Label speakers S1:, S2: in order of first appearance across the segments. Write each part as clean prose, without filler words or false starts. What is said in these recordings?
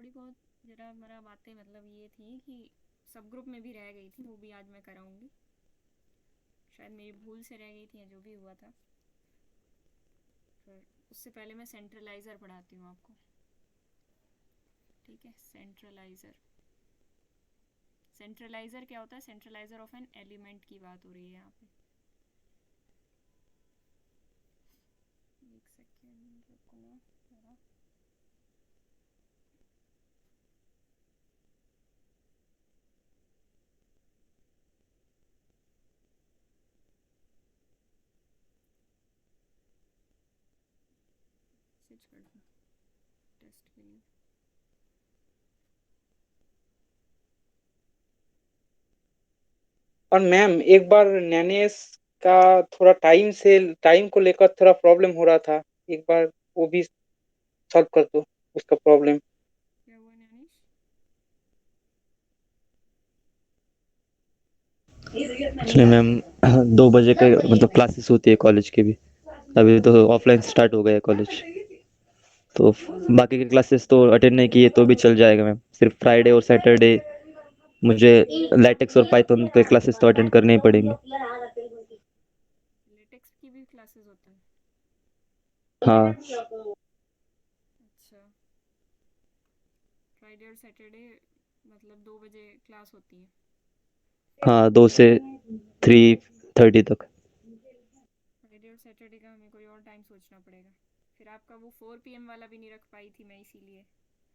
S1: थोड़ी बहुत जरा मरा बातें मतलब ये थी कि सब ग्रुप में भी रह गई थी, वो भी आज मैं कराऊंगी। शायद मेरी भूल से रह गई थी या जो भी हुआ था। फिर उससे पहले मैं सेंट्रलाइज़र पढ़ाती हूँ आपको। ठीक है, सेंट्रलाइज़र। सेंट्रलाइज़र क्या होता है? सेंट्रलाइज़र ऑफ एन एलिमेंट की बात हो रही है यहाँ पे। एक सेकेंड रुको ना जरा। स्विच कर दूँ टेस्ट के लिए।
S2: और मैम एक बार नैनेस का थोड़ा टाइम को लेकर थोड़ा प्रॉब्लम हो रहा था। एक बार वो भी सॉल्व कर दो उसका प्रॉब्लम।
S1: क्या हुआ नैनिश?
S3: एक्चुअली मैम 2 बजे के मतलब क्लासेस होती है कॉलेज की भी। अभी तो ऑफलाइन स्टार्ट हो गया है कॉलेज, तो बाकी के क्लासेस तो अटेंड नहीं किए तो भी चल जाएगा मैम। सिर्फ फ्राइडे और सैटरडे मुझे लैटेक्स और पाइथन के क्लासेस तो अटेंड करने ही पड़ेंगे।
S1: लेटेक्स की भी क्लासेस होता है?
S3: हाँ
S1: अच्छा, फ्राइडे और सैटरडे मतलब 2 बजे क्लास होती है?
S3: हाँ, 2 से 3:30 तक।
S1: फ्राइडे और सैटरडे का हमें कोई और टाइम सोचना पड़ेगा। फिर आपका वो 4 PM वाला भी नहीं रख पाई थी मैं, इसीलिए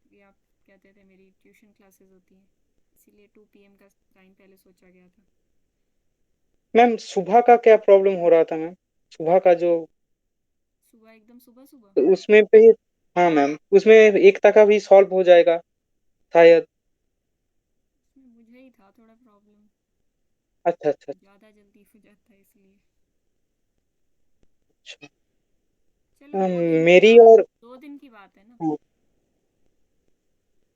S1: कि आप कहते थे मेरी ट्यूशन क्लासेस होती हैं, इसीलिए 2 PM का टाइम पहले सोचा गया था।
S2: मैम सुबह का क्या प्रॉब्लम हो रहा था मैम? सुबह का जो
S1: सुबह एकदम सुबह सुबह?
S2: उसमें पे। हाँ मैम, उसमें एकता का भी सॉल्व हो जाएगा शायद।
S1: उसमें मुझे ही था थोड़ा प्रॉब्लम,
S2: अच्छा अच्छा
S1: ज़्यादा जल्दी हो जाता है इसलिए।
S2: अच्छा।
S1: चलो 2 दिन की
S2: मेरी
S1: बात,
S2: और
S1: 2 दिन की बात है ना,
S2: हाँ,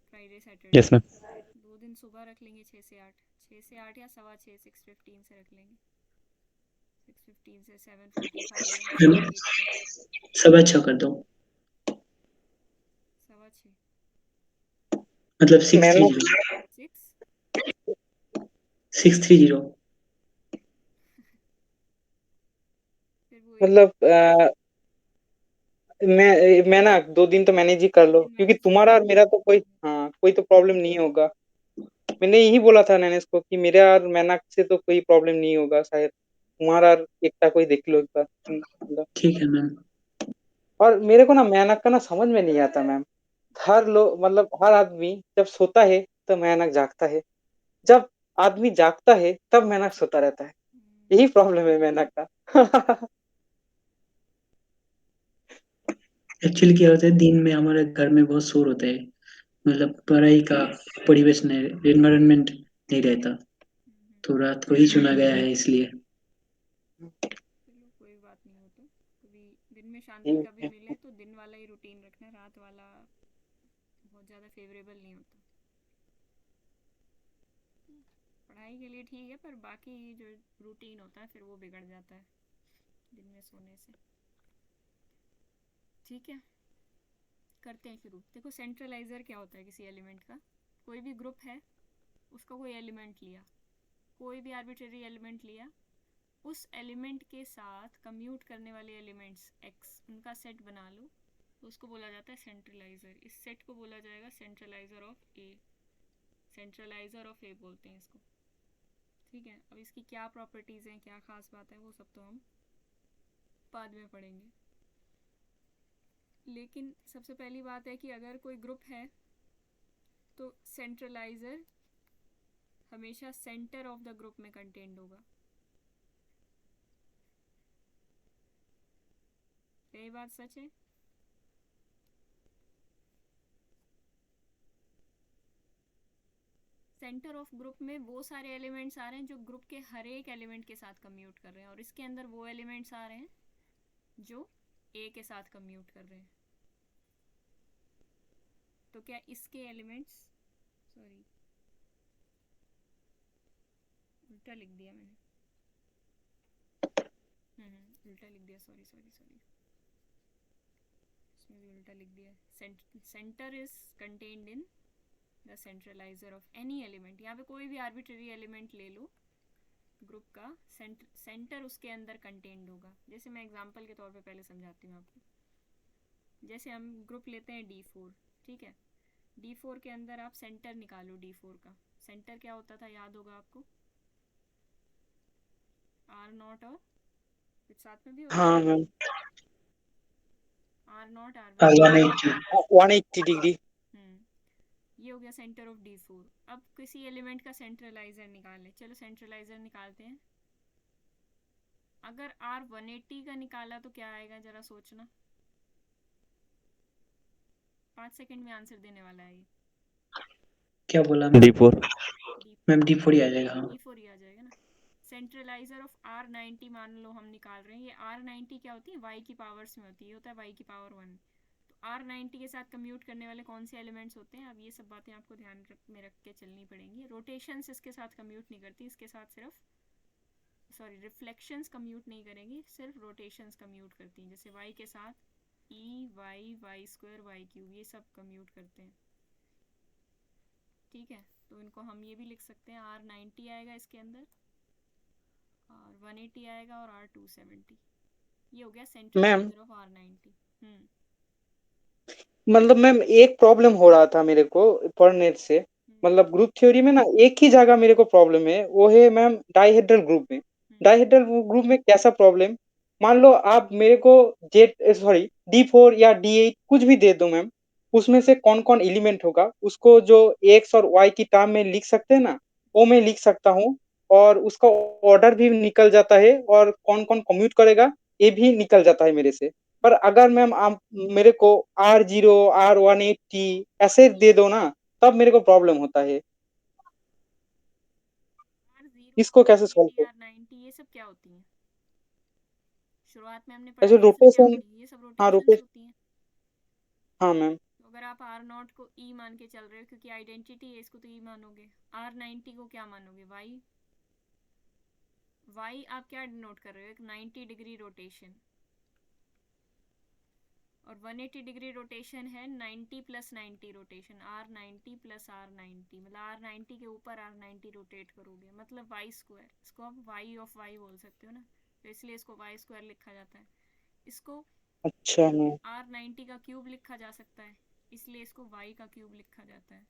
S1: फ्राइडे सैटरडे।
S3: Yes ma'am.
S1: 2 दिन सुबह रख लेंगे 6 से 8, 6 से 8 या 6:15, 6:15 से रख लेंगे। 6:15 से 7:45 या
S4: मैम
S1: 8 तक।
S4: 6:15 कर दो,
S1: 6:15?
S4: मतलब सिक्स थ्री
S2: मैंने
S4: जीरो
S1: 6?
S4: 6:30।
S1: फिर वो एक
S2: मतलब मैं ना 2 दिन तो मैनेज ही कर
S1: दो
S2: लो,
S1: दिन
S2: क्योंकि
S1: मैनेज कर
S2: तुम्हारा और
S1: लेंगे।
S2: मेरा तो कोई तो प्रॉब्लम नहीं होगा। मैंने यही बोला था नैनेस को कि मेरा और मैनाक से तो कोई प्रॉब्लम नहीं होगा शायद। तुम्हारा और एकता कोई देख लो एक बार मतलब।
S4: ठीक है मैम।
S2: और मेरे को ना मैनाक का ना समझ में नहीं आता मैम। हर लोग मतलब हर आदमी जब सोता है तो मैनाक जागता है, जब आदमी जागता है तब मैनाक सोता रहता है। यही प्रॉब्लम है मैनाक का।
S4: एक्चुअली क्या होता है, दिन में हमारे घर में बहुत शोर होता है, मतलब पढ़ाई का परिवेश नहीं, एनवायरनमेंट नहीं रहता, तो रात को ही चुना गया है इसलिए।
S1: चलो कोई बात नहीं, हो तो कभी दिन में शांति का भी मिले तो दिन वाला ही रूटीन रखना, रात वाला बहुत ज़्यादा फेवरेबल नहीं होता। पढ़ाई के लिए ठीक है, पर बाकी जो रूटीन होता है फिर वो बिगड़ जाता है दिन में सोने से। ठीक है, करते हैं शुरू। देखो, सेंट्रलाइज़र क्या होता है किसी एलिमेंट का? कोई भी ग्रुप है, उसका कोई एलिमेंट लिया, कोई भी आर्बिट्रेरी एलिमेंट लिया, उस एलिमेंट के साथ कम्यूट करने वाले एलिमेंट्स x, उनका सेट बना लो, तो उसको बोला जाता है सेंट्रलाइज़र। इस सेट को बोला जाएगा सेंट्रलाइज़र ऑफ ए। सेंट्रलाइज़र ऑफ ए बोलते हैं इसको। ठीक है, अब इसकी क्या प्रॉपर्टीज़ हैं, क्या खास बात है, वो सब तो हम बाद में पढ़ेंगे। लेकिन सबसे पहली बात है कि अगर कोई ग्रुप है तो सेंट्रलाइज़र हमेशा सेंटर ऑफ द ग्रुप में कंटेंड होगा। यही बात सच है? सेंटर ऑफ ग्रुप में वो सारे एलिमेंट्स आ रहे हैं जो ग्रुप के हर एक एलिमेंट के साथ कम्यूट कर रहे हैं, और इसके अंदर वो एलिमेंट्स आ रहे हैं जो ए के साथ कम्यूट कर रहे हैं। तो क्या इसके एलिमेंट्स, सॉरी उल्टा लिख दिया मैंने, उल्टा लिख दिया, सॉरी सॉरी सॉरी, इसमें भी उल्टा लिख दिया। Centre is contained in the centraliser of any element, यहाँ पे कोई भी आर्बिट्रेरी एलिमेंट ले लो ग्रुप का, सेंटर उसके अंदर कंटेन्ड होगा। जैसे मैं एग्जांपल के तौर पे पहले समझाती हूँ आपको। जैसे हम ग्रुप लेते हैं D4, ठीक है। D4 के अंदर आप सेंटर निकालो। D4 का सेंटर क्या होता था, याद होगा आपको, R0 और कुछ साथ में भी होता
S2: हाँ
S1: है,
S2: ma'am,
S1: R0
S4: R1
S1: R1।
S4: 80।
S2: 180 degree.
S1: ये हो गया सेंटर ऑफ D4। अब किसी एलिमेंट का सेंट्रलाइजर निकालें। चलो सेंट्रलाइजर निकालते हैं। अगर R180 का निकाला तो क्या आएगा, जरा सोचना। 5 सेकंड में आंसर देने वाला है ये।
S4: क्या बोला मैम?
S3: D4।
S4: मैम D4 ही आ जाएगा। हाँ,
S1: D4 ही आ जाएगा ना। सेंट्रलाइजर ऑफ R90 मान लो हम निकाल रहे हैं। ये R90 क्या होती है, y की पावर्स में होती है, ये होता है y की पावर 1। तो R90 के साथ कम्यूट करने वाले कौन से एलिमेंट्स होते हैं, अब ये सब बातें आपको ध्यान में रख के चलनी पड़ेंगी। रोटेशंस इसके साथ कम्यूट नहीं करती, इसके साथ सिर्फ रिफ्लेक्शंस कम्यूट नहीं करेंगी, सिर्फ रोटेशंस कम्यूट करती हैं। जैसे y के साथ E, y, y square, y cube, ये सब कम्यूट करते हैं, ठीक है। तो इनको हम ये भी लिख सकते हैं, R90 आएगा इसके अंदर, R180 आएगा और R270। ये हो गया
S2: मैम
S1: सेंट्रलाइजर ऑफ R90।
S2: मतलब मैम एक प्रॉब्लम हो रहा था मेरे को पढ़ने से, मतलब ग्रुप थ्योरी में ना एक ही जगह मेरे को प्रॉब्लम है, वो है मैम डाइहेड्रल ग्रुप में। डाइहेड्रल ग्रुप में कैसा प्रॉब्लम, मान लो आप मेरे को D4 या D8 कुछ भी दे दो मैम, उसमें से कौन कौन एलिमेंट होगा उसको जो एक्स और वाई की टर्म में लिख सकते हैं ना, वो मैं लिख सकता हूँ, और उसका ऑर्डर भी निकल जाता है, और कौन कौन कम्यूट करेगा ये भी निकल जाता है मेरे से। पर अगर मैम आप मेरे को R0 R180 ऐसे दे दो ना, तब मेरे को प्रॉब्लम होता है।
S1: R0
S2: इसको कैसे सॉल्व
S1: R180
S2: करूं?
S1: R90 ये सब क्या होती हैं, शुरुआत में हमने पढ़ा
S2: ऐसे
S1: था ये सब क्या
S2: रोटेशन।
S1: होती है, ये सब
S2: हाँ
S1: रोटेशंस
S2: रोटेशन।
S1: होती हैं।
S2: हाँ मैम।
S1: तो अगर आप R0 को E मान के चल रहे हो क्योंकि आइडेंटिटी है, इसको तो E मानोगे। R90 को क्या मानोगे, Y आप क्या डिनोट कर रहे हो, एक 90 डिग्री रोटेशन, और 180 डिग्री रोटेशन है 90 plus 90 rotation, R90 plus R90, मतलब R90 के ऊपर R90 रोटेट करोगे, मतलब y स्क्वायर। इसको आप y ऑफ y बोल सकते हो ना, तो इसलिए इसको y स्क्वायर लिखा जाता है। इसको
S2: अच्छा मैम।
S1: R90 का क्यूब लिखा जा सकता है, इसलिए इसको y का क्यूब लिखा जाता है।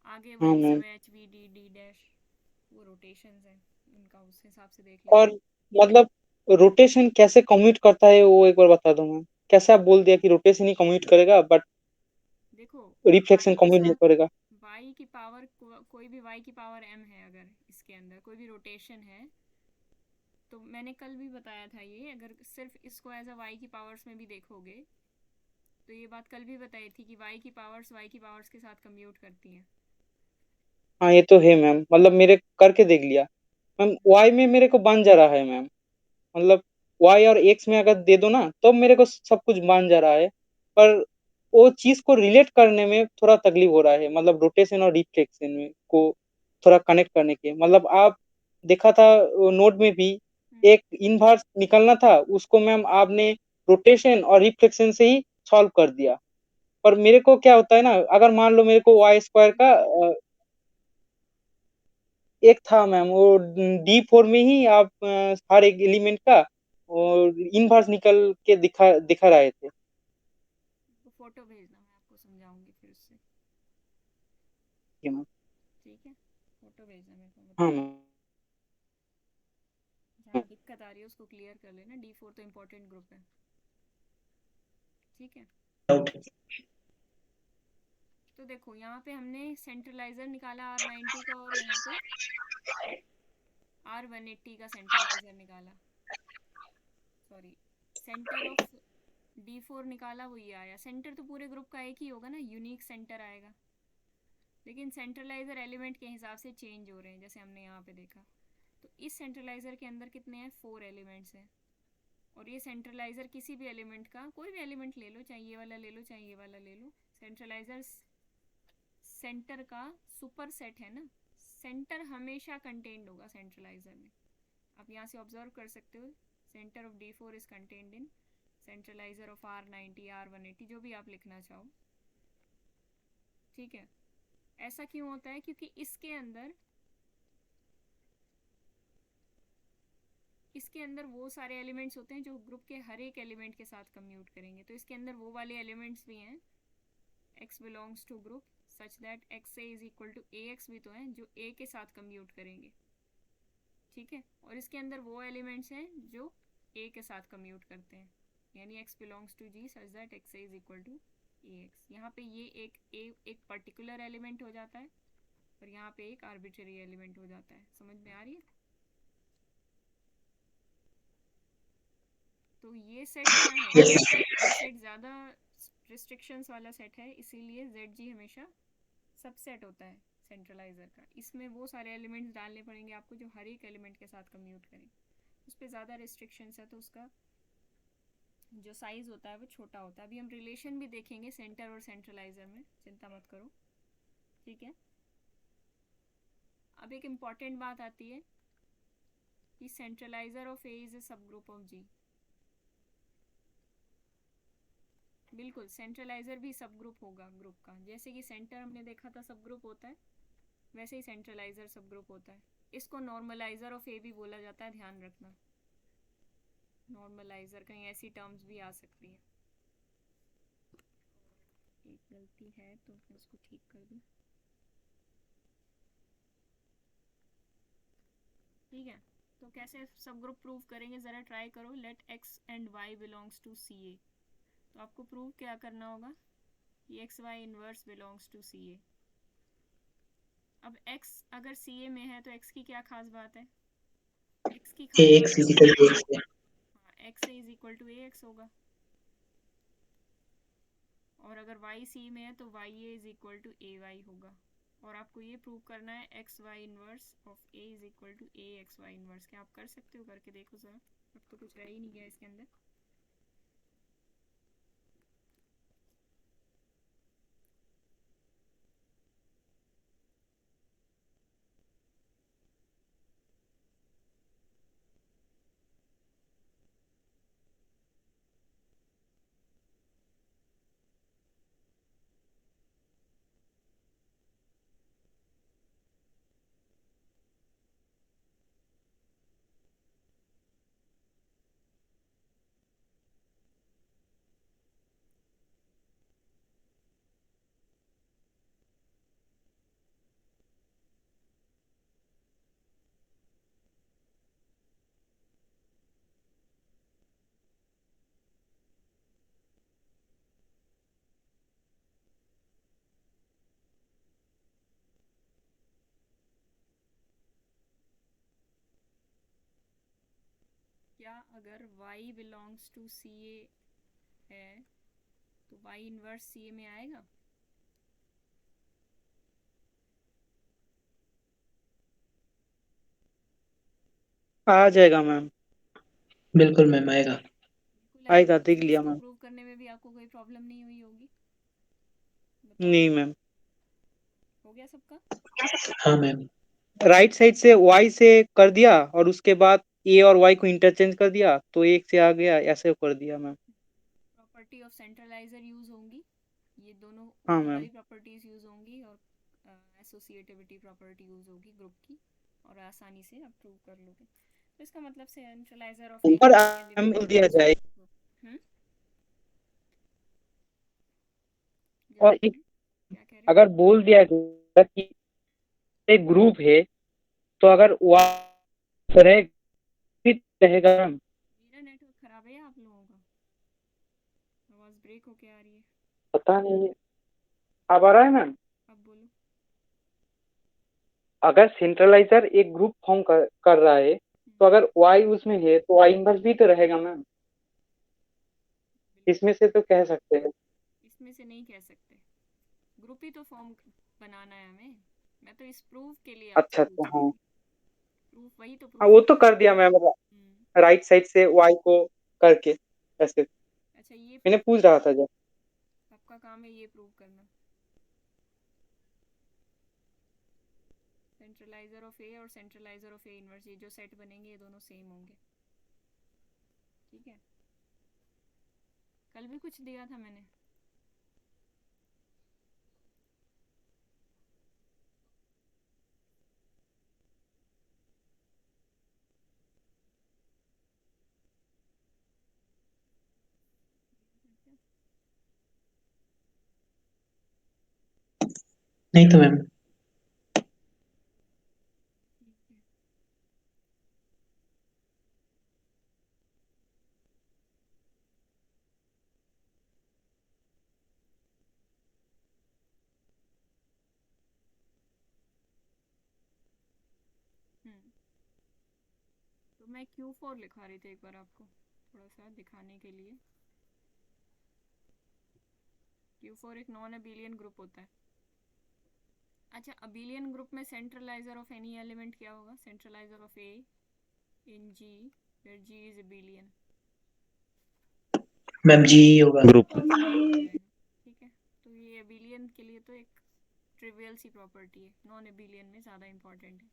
S1: आगे
S2: हाँ
S1: वही
S2: मैम।
S1: सब h v d d dash, वो रोटेशंस हैं, इनका उस हिसाब से देख लेना।
S2: और मतलब रोटेशन कैसे कम्यूट करता है वो एक बार बता दो मैम। कैसे आप बोल दिया कि रोटेशन ही कम्यूट करेगा बट
S1: देखो
S2: रिफ्लेक्शन
S1: y के
S2: कम्यूट नहीं
S1: साथ
S2: करेगा?
S1: y की पावर कोई भी y की पावर m है, अगर इसके अंदर कोई भी रोटेशन है, तो मैंने कल भी बताया था ये, अगर सिर्फ इसको एज अ y की पावर्स में भी देखोगे, तो ये बात कल भी बताई थी कि y की पावर्स के साथ कम्यूट करती हैं।
S2: हाँ ये तो है मैम, मतलब मेरे करके देख लिया मैम, वाई में मेरे को बन जा रहा है मैम, मतलब वाई और एक्स में अगर दे दो ना तो मेरे को सब कुछ बन जा रहा है, पर वो चीज को रिलेट करने में थोड़ा तकलीफ हो रहा है, मतलब रोटेशन और रिफ्लेक्शन में को थोड़ा कनेक्ट करने के, मतलब आप देखा था नोट में भी एक इनवर्स निकलना था, उसको मैम आपने रोटेशन और रिफ्लेक्शन से ही सॉल्व कर दिया। पर मेरे को क्या होता है ना, अगर मान लो मेरे को वाई स्क्वायर का एक था मैम, वो D4 में ही आप हर एक एलिमेंट का और इनवर्स निकल के दिखा रहे थे।
S1: तो फोटो भेजना, मैं आपको समझाऊंगी फिर उससे,
S2: ये मैम।
S1: ठीक है। फोटो भेजना मेरे को,
S2: हाँ
S1: बताना
S2: मैम।
S1: जहाँ दिक्कत आ रही है उसको क्लियर कर लेना। D4 तो इम्पोर्टेंट ग्रुप है, ठीक है।
S4: डाउट है।
S1: तो देखो यहाँ पे हमने सेंट्रलाइजर निकाला R90 का, और यहाँ पे R180 का सेंट्रलाइजर निकाला, सॉरी सेंटर ऑफ D4 निकाला, वो ये आया। सेंटर तो पूरे ग्रुप का एक ही होगा ना, यूनिक सेंटर आएगा, लेकिन सेंट्रलाइजर एलिमेंट के हिसाब से चेंज हो रहे हैं, जैसे हमने यहाँ पे देखा। तो इस सेंट्रलाइजर के अंदर कितने हैं, 4 एलिमेंट्स हैं, और ये सेंट्रलाइजर किसी भी एलिमेंट का, कोई भी एलिमेंट ले लो, चाहे ये वाला ले लो चाहे ये वाला ले लो, सेंट्रलाइजर सेंटर का सुपर सेट है ना, सेंटर हमेशा कंटेन्ड होगा सेंट्रलाइजर में। आप यहाँ से ऑब्जर्व कर सकते हो, centre of D4 is contained in सेंट्रलाइजर of R90 R180, जो भी आप लिखना चाहो, ठीक है। ऐसा क्यों होता है? क्योंकि इसके अंदर वो सारे एलिमेंट्स होते हैं जो ग्रुप के हर एक एलिमेंट के साथ कम्यूट करेंगे। तो इसके अंदर वो वाले एलिमेंट्स भी हैं, x belongs to group such that x is equal to ax भी तो हैं जो a के साथ कम्यूट करेंगे, ठीक है। और इसके अंदर वो एलिमेंट्स हैं जो a के साथ कम्यूट करते हैं, यानी x belongs to g such that x is equal to ax। यहाँ पे ये एक पर्टिकुलर एलिमेंट हो जाता है और यहाँ पे एक आर्बिट्रेरी एलिमेंट हो जाता है। समझ में आ रही है? तो ये सेट क्या है?
S4: यस
S1: ये सेट ज़्यादा रिस्ट्रिक्शंस वाला सेट है, इसीलिए ZG हमेशा सबसेट होता है सेंट्रलाइजर का। इसमें वो सारे एलिमेंट्स डालने पड़ेंगे आपको जो हर एक एलिमेंट के साथ कम्यूट करें। उस पर ज़्यादा रिस्ट्रिक्शंस है तो उसका जो साइज़ होता है वो छोटा होता है। अभी हम रिलेशन भी देखेंगे सेंटर और सेंट्रलाइजर में, चिंता मत करो, ठीक है। अब एक इम्पॉर्टेंट बात आती है कि सेंट्रलाइजर ऑफ ए इज ए सब ग्रुप ऑफ जी। बिल्कुल, सेंट्रलाइजर भी सब ग्रुप होगा ग्रुप का। जैसे कि सेंटर हमने देखा था सब ग्रुप होता है, वैसे ही सेंट्रलाइजर सब ग्रुप होता है। इसको नॉर्मलाइजर ऑफ ए भी बोला जाता है, ध्यान रखना। नॉर्मलाइजर कहीं ऐसी टर्म्स भी आ सकती है। एक गलती है तो मैं उसको ठीक कर दूं, ठीक है। तो कैसे सब ग्रुप प्रूव करेंगे, ज़रा ट्राई करो। Let x and y belongs to C A. तो आपको प्रूव क्या करना होगा कि x y inverse belongs to C A. अब x अगर सी ए में है तो x की क्या खास बात है? x की खास
S4: ax
S1: बात
S4: इक्वल टू x है।
S1: हाँ, x is equal to A x होगा। और अगर y सी में है तो y a is equal to a y होगा। और आपको ये प्रूव करना है x y inverse of a is equal to A x y inverse. क्या आप कर सकते हो? करके देखो ज़रा। अब तो कुछ रह ही नहीं गया इसके अंदर। क्या अगर y बिलोंग्स टू सी ए है तो y इनवर्स सी ए में आएगा?
S2: आ जाएगा मैम,
S4: बिल्कुल मैम आएगा।
S1: बिल्कुल आएगा।
S2: आएगा, देख
S1: फिर
S2: लिया
S1: इसको
S2: मैम।
S1: प्रूव करने में भी आपको कोई प्रॉब्लम नहीं हुई होगी, बताओ।
S2: नहीं मैम।
S1: हो गया सबका?
S4: हाँ मैम।
S2: राइट साइड से y से कर दिया और उसके बाद a और y को इंटरचेंज कर दिया तो एक से आ गया, ऐसे कर दिया मैम।
S1: प्रॉपर्टी ऑफ सेंट्रलाइजर यूज होंगी, ये दोनों
S2: हाँ
S1: ऊपर
S2: मैम।
S1: वाली प्रॉपर्टीज यूज होंगी और एसोसिएटिविटी प्रॉपर्टी यूज होगी ग्रुप की, और आसानी से आप प्रूव कर लोगे। तो इसका मतलब सेंट्रलाइजर ऑफ ए
S2: ऊपर
S1: एलिमेंट
S2: बोल दिया
S1: बिलोंग्स
S2: जाए
S1: टू।
S2: और
S1: जल्दी
S2: एक,
S1: बोलो, क्या कह रहे हो?
S2: अगर बोल दिया जाए कि एक ग्रुप है तो अगर y रहेगा मैम।
S1: मेरा नेटवर्क खराब है या आप लोगों का? आवाज़ ब्रेक होके आ रही है।
S2: पता नहीं, अब आ रहा है मैम।
S1: अब बोलो।
S2: अगर सेंट्रलाइजर एक ग्रुप फॉर्म कर रहा है तो अगर y उसमें है तो y इनवर्स भी तो रहेगा मैम। इसमें से तो कह सकते हैं।
S1: इसमें से नहीं कह सकते, ग्रुप ही तो फॉर्म बनाना है हमें। मैं तो इस प्रूफ के लिए आपसे
S2: अच्छा अच्छा,
S1: पूछ रही
S2: हाँ
S1: थी। प्रूफ वही तो
S2: हाँ,
S1: प्रूफ
S2: वो तो
S1: करना
S2: कर
S1: है।
S2: दिया मैम,
S1: हम्म,
S2: राइट साइड से y को करके ऐसे।
S1: अच्छा ये
S2: मैंने
S1: प्रूफ
S2: पूछ
S1: करना
S2: रहा
S1: है,
S2: था जब।
S1: आपका काम है ये प्रूव करना। सेंट्रलाइजर ऑफ ए और सेंट्रलाइजर ऑफ ए इनवर्स, ये जो सेट बनेंगे ये दोनों सेम होंगे, ठीक है। कल भी कुछ दिया था मैंने,
S4: नहीं तो मैम।
S1: ठीक है। हम्म तो मैं Q4 लिखा रही थी एक बार आपको थोड़ा सा दिखाने के लिए। Q4 एक नॉन अबेलियन ग्रुप होता है। अच्छा, अबेलियन ग्रुप में सेंट्रलाइजर ऑफ एनी एलिमेंट क्या होगा? Centraliser of A in G where G is abelian।
S4: Ma'am G होगा।
S3: ग्रुप
S1: हो जाएगा। ठीक है, तो ये अबेलियन के लिए तो एक ट्रिवियल सी प्रॉपर्टी है, नॉन अबेलियन में ज़्यादा इंपॉर्टेंट है,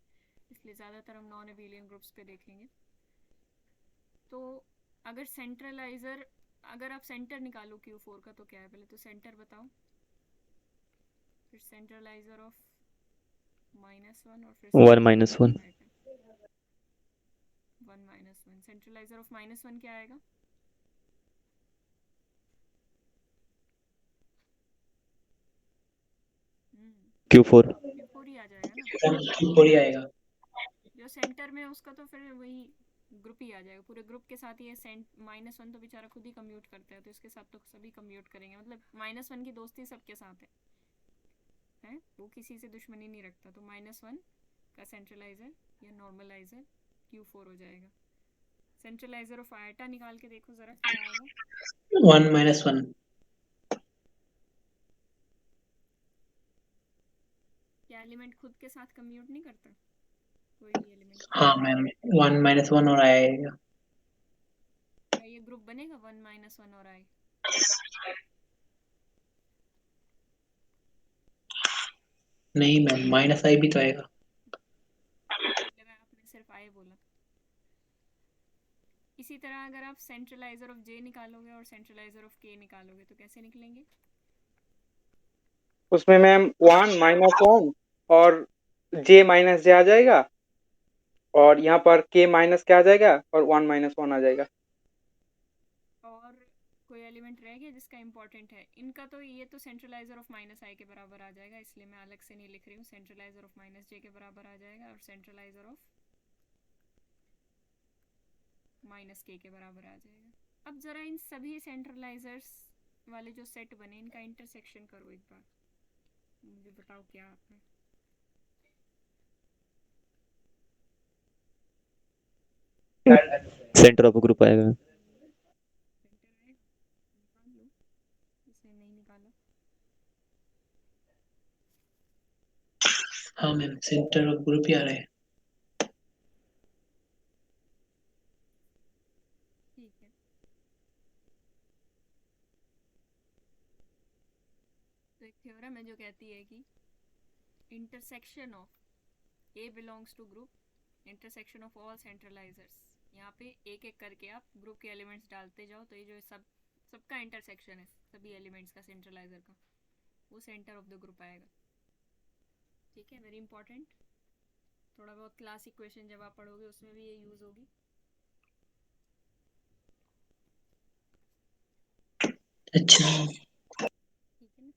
S1: इसलिए ज़्यादातर हम नॉन अबेलियन ग्रुप्स पे देखेंगे। तो अगर सेंट्रलाइजर, अगर आप सेंटर निकालो Q4 का तो क्या है? पहले तो सेंटर बताओ, फिर सेंट्रलाइजर ऑफ -1 और फिर
S3: 1
S1: सेंट्रलाइजर
S3: -1
S1: ऑफ 1 -1। सेंट्रलाइजर ऑफ -1 क्या आएगा?
S3: Q4
S1: Q4 ही आ जाएगा ना।
S4: Q4 ही आएगा।
S1: जो सेंटर में है उसका तो फिर वही ग्रुप ही आ जाएगा, पूरे ग्रुप के साथ। ये -1 तो बेचारा खुद ही कम्यूट करता है, तो इसके साथ तो सभी कम्यूट करेंगे, मतलब -1 की दोस्ती सबके साथ है वो किसी से दुश्मनी नहीं रखता। तो -1 का सेंट्रलाइजर या नॉर्मलाइजर Q4 हो जाएगा। सेंट्रलाइजर ऑफ आयटा निकाल के देखो जरा क्या आएगा।
S4: 1 -1।
S1: क्या एलिमेंट खुद के साथ कम्यूट नहीं करता? कोई भी एलिमेंट
S4: हाँ मैम, 1 -1 और आएगा।
S1: क्या ये ग्रुप बनेगा 1 -1 और I?
S4: नहीं मैम, -i भी तो आएगा।
S1: लगा आपने सिर्फ I बोला। इसी तरह अगर आप सेंट्रलाइजर ऑफ J निकालोगे और सेंट्रलाइजर ऑफ K निकालोगे तो कैसे निकलेंगे?
S2: उसमें मैम 1 -1 और J आ जाएगा, और यहाँ पर K माइनस क्या आ जाएगा और 1 -1 आ जाएगा।
S1: और कोई एलिमेंट रह गया जिसका इंपॉर्टेंट है? इनका तो ये तो सेंट्रलाइजर ऑफ -I के बराबर आ जाएगा, इसलिए मैं अलग से नहीं लिख रही हूँ। सेंट्रलाइजर ऑफ -J के बराबर आ जाएगा और सेंट्रलाइजर ऑफ -K के बराबर आ जाएगा। अब जरा इन सभी सेंट्रलाइजर्स वाले जो सेट बने इनका इंटरसेक्शन करो एक बार, मुझे बताओ क्या आता है।
S3: सेंटर ऑफ ग्रुप आएगा।
S1: सेंटर है, निकाल लो, इसे नहीं निकाला।
S4: हाँ मैम, सेंटर ऑफ ग्रुप ही आ रहा है।
S1: ठीक है, तो एक थ्योरम है जो कहती है कि intersection of A belongs to group, intersection of all centralizers. यहाँ पे एक एक करके आप ग्रुप के एलिमेंट्स डालते जाओ, तो ये जो सबका इंटरसेक्शन है सभी एलिमेंट्स का सेंट्रलाइजर का, वो सेंटर ऑफ द ग्रुप आएगा। ठीक है, वेरी इंपॉर्टेंट। थोड़ा बहुत क्लास इक्वेशन जब आप पढ़ोगे उसमें भी ये यूज होगी।
S4: अच्छा।
S1: ठीक है ना,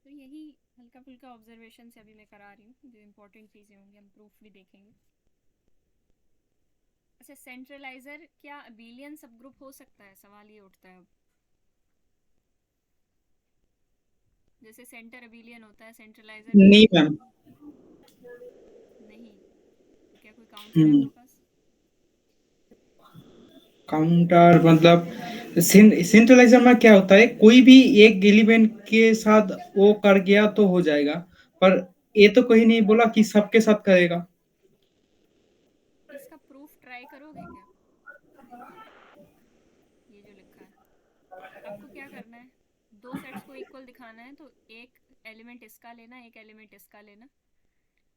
S1: तो यही हल्का फुल्का ऑब्जर्वेशन से अभी मैं करा रही हूँ, जो इंपॉर्टेंट चीज़ें होंगी हम प्रूफ भी देखेंगे। अच्छा, सेंट्रलाइजर क्या अबेलियन सब ग्रुप हो सकता है? सवाल ये उठता है अब। जैसे सेंटर अबेलियन होता है, सेंट्रलाइजर भी
S2: नहीं
S1: अबेलियन
S2: मैम,
S1: नहीं? तो क्या कोई काउंटर है आपके पास?
S2: काउंटर मतलब सेंट्रलाइजर में क्या होता है, कोई भी एक एलिमेंट के साथ वो कर गया तो हो जाएगा, पर ये तो कहीं नहीं बोला कि सबके साथ करेगा।
S1: इसका प्रूफ ट्राई करोगे क्या? ये जो लिखा है, आपको क्या करना है, दो सेट्स को इक्वल दिखाना है, तो एक एलिमेंट इसका लेना, एक एलिमेंट इसका लेना।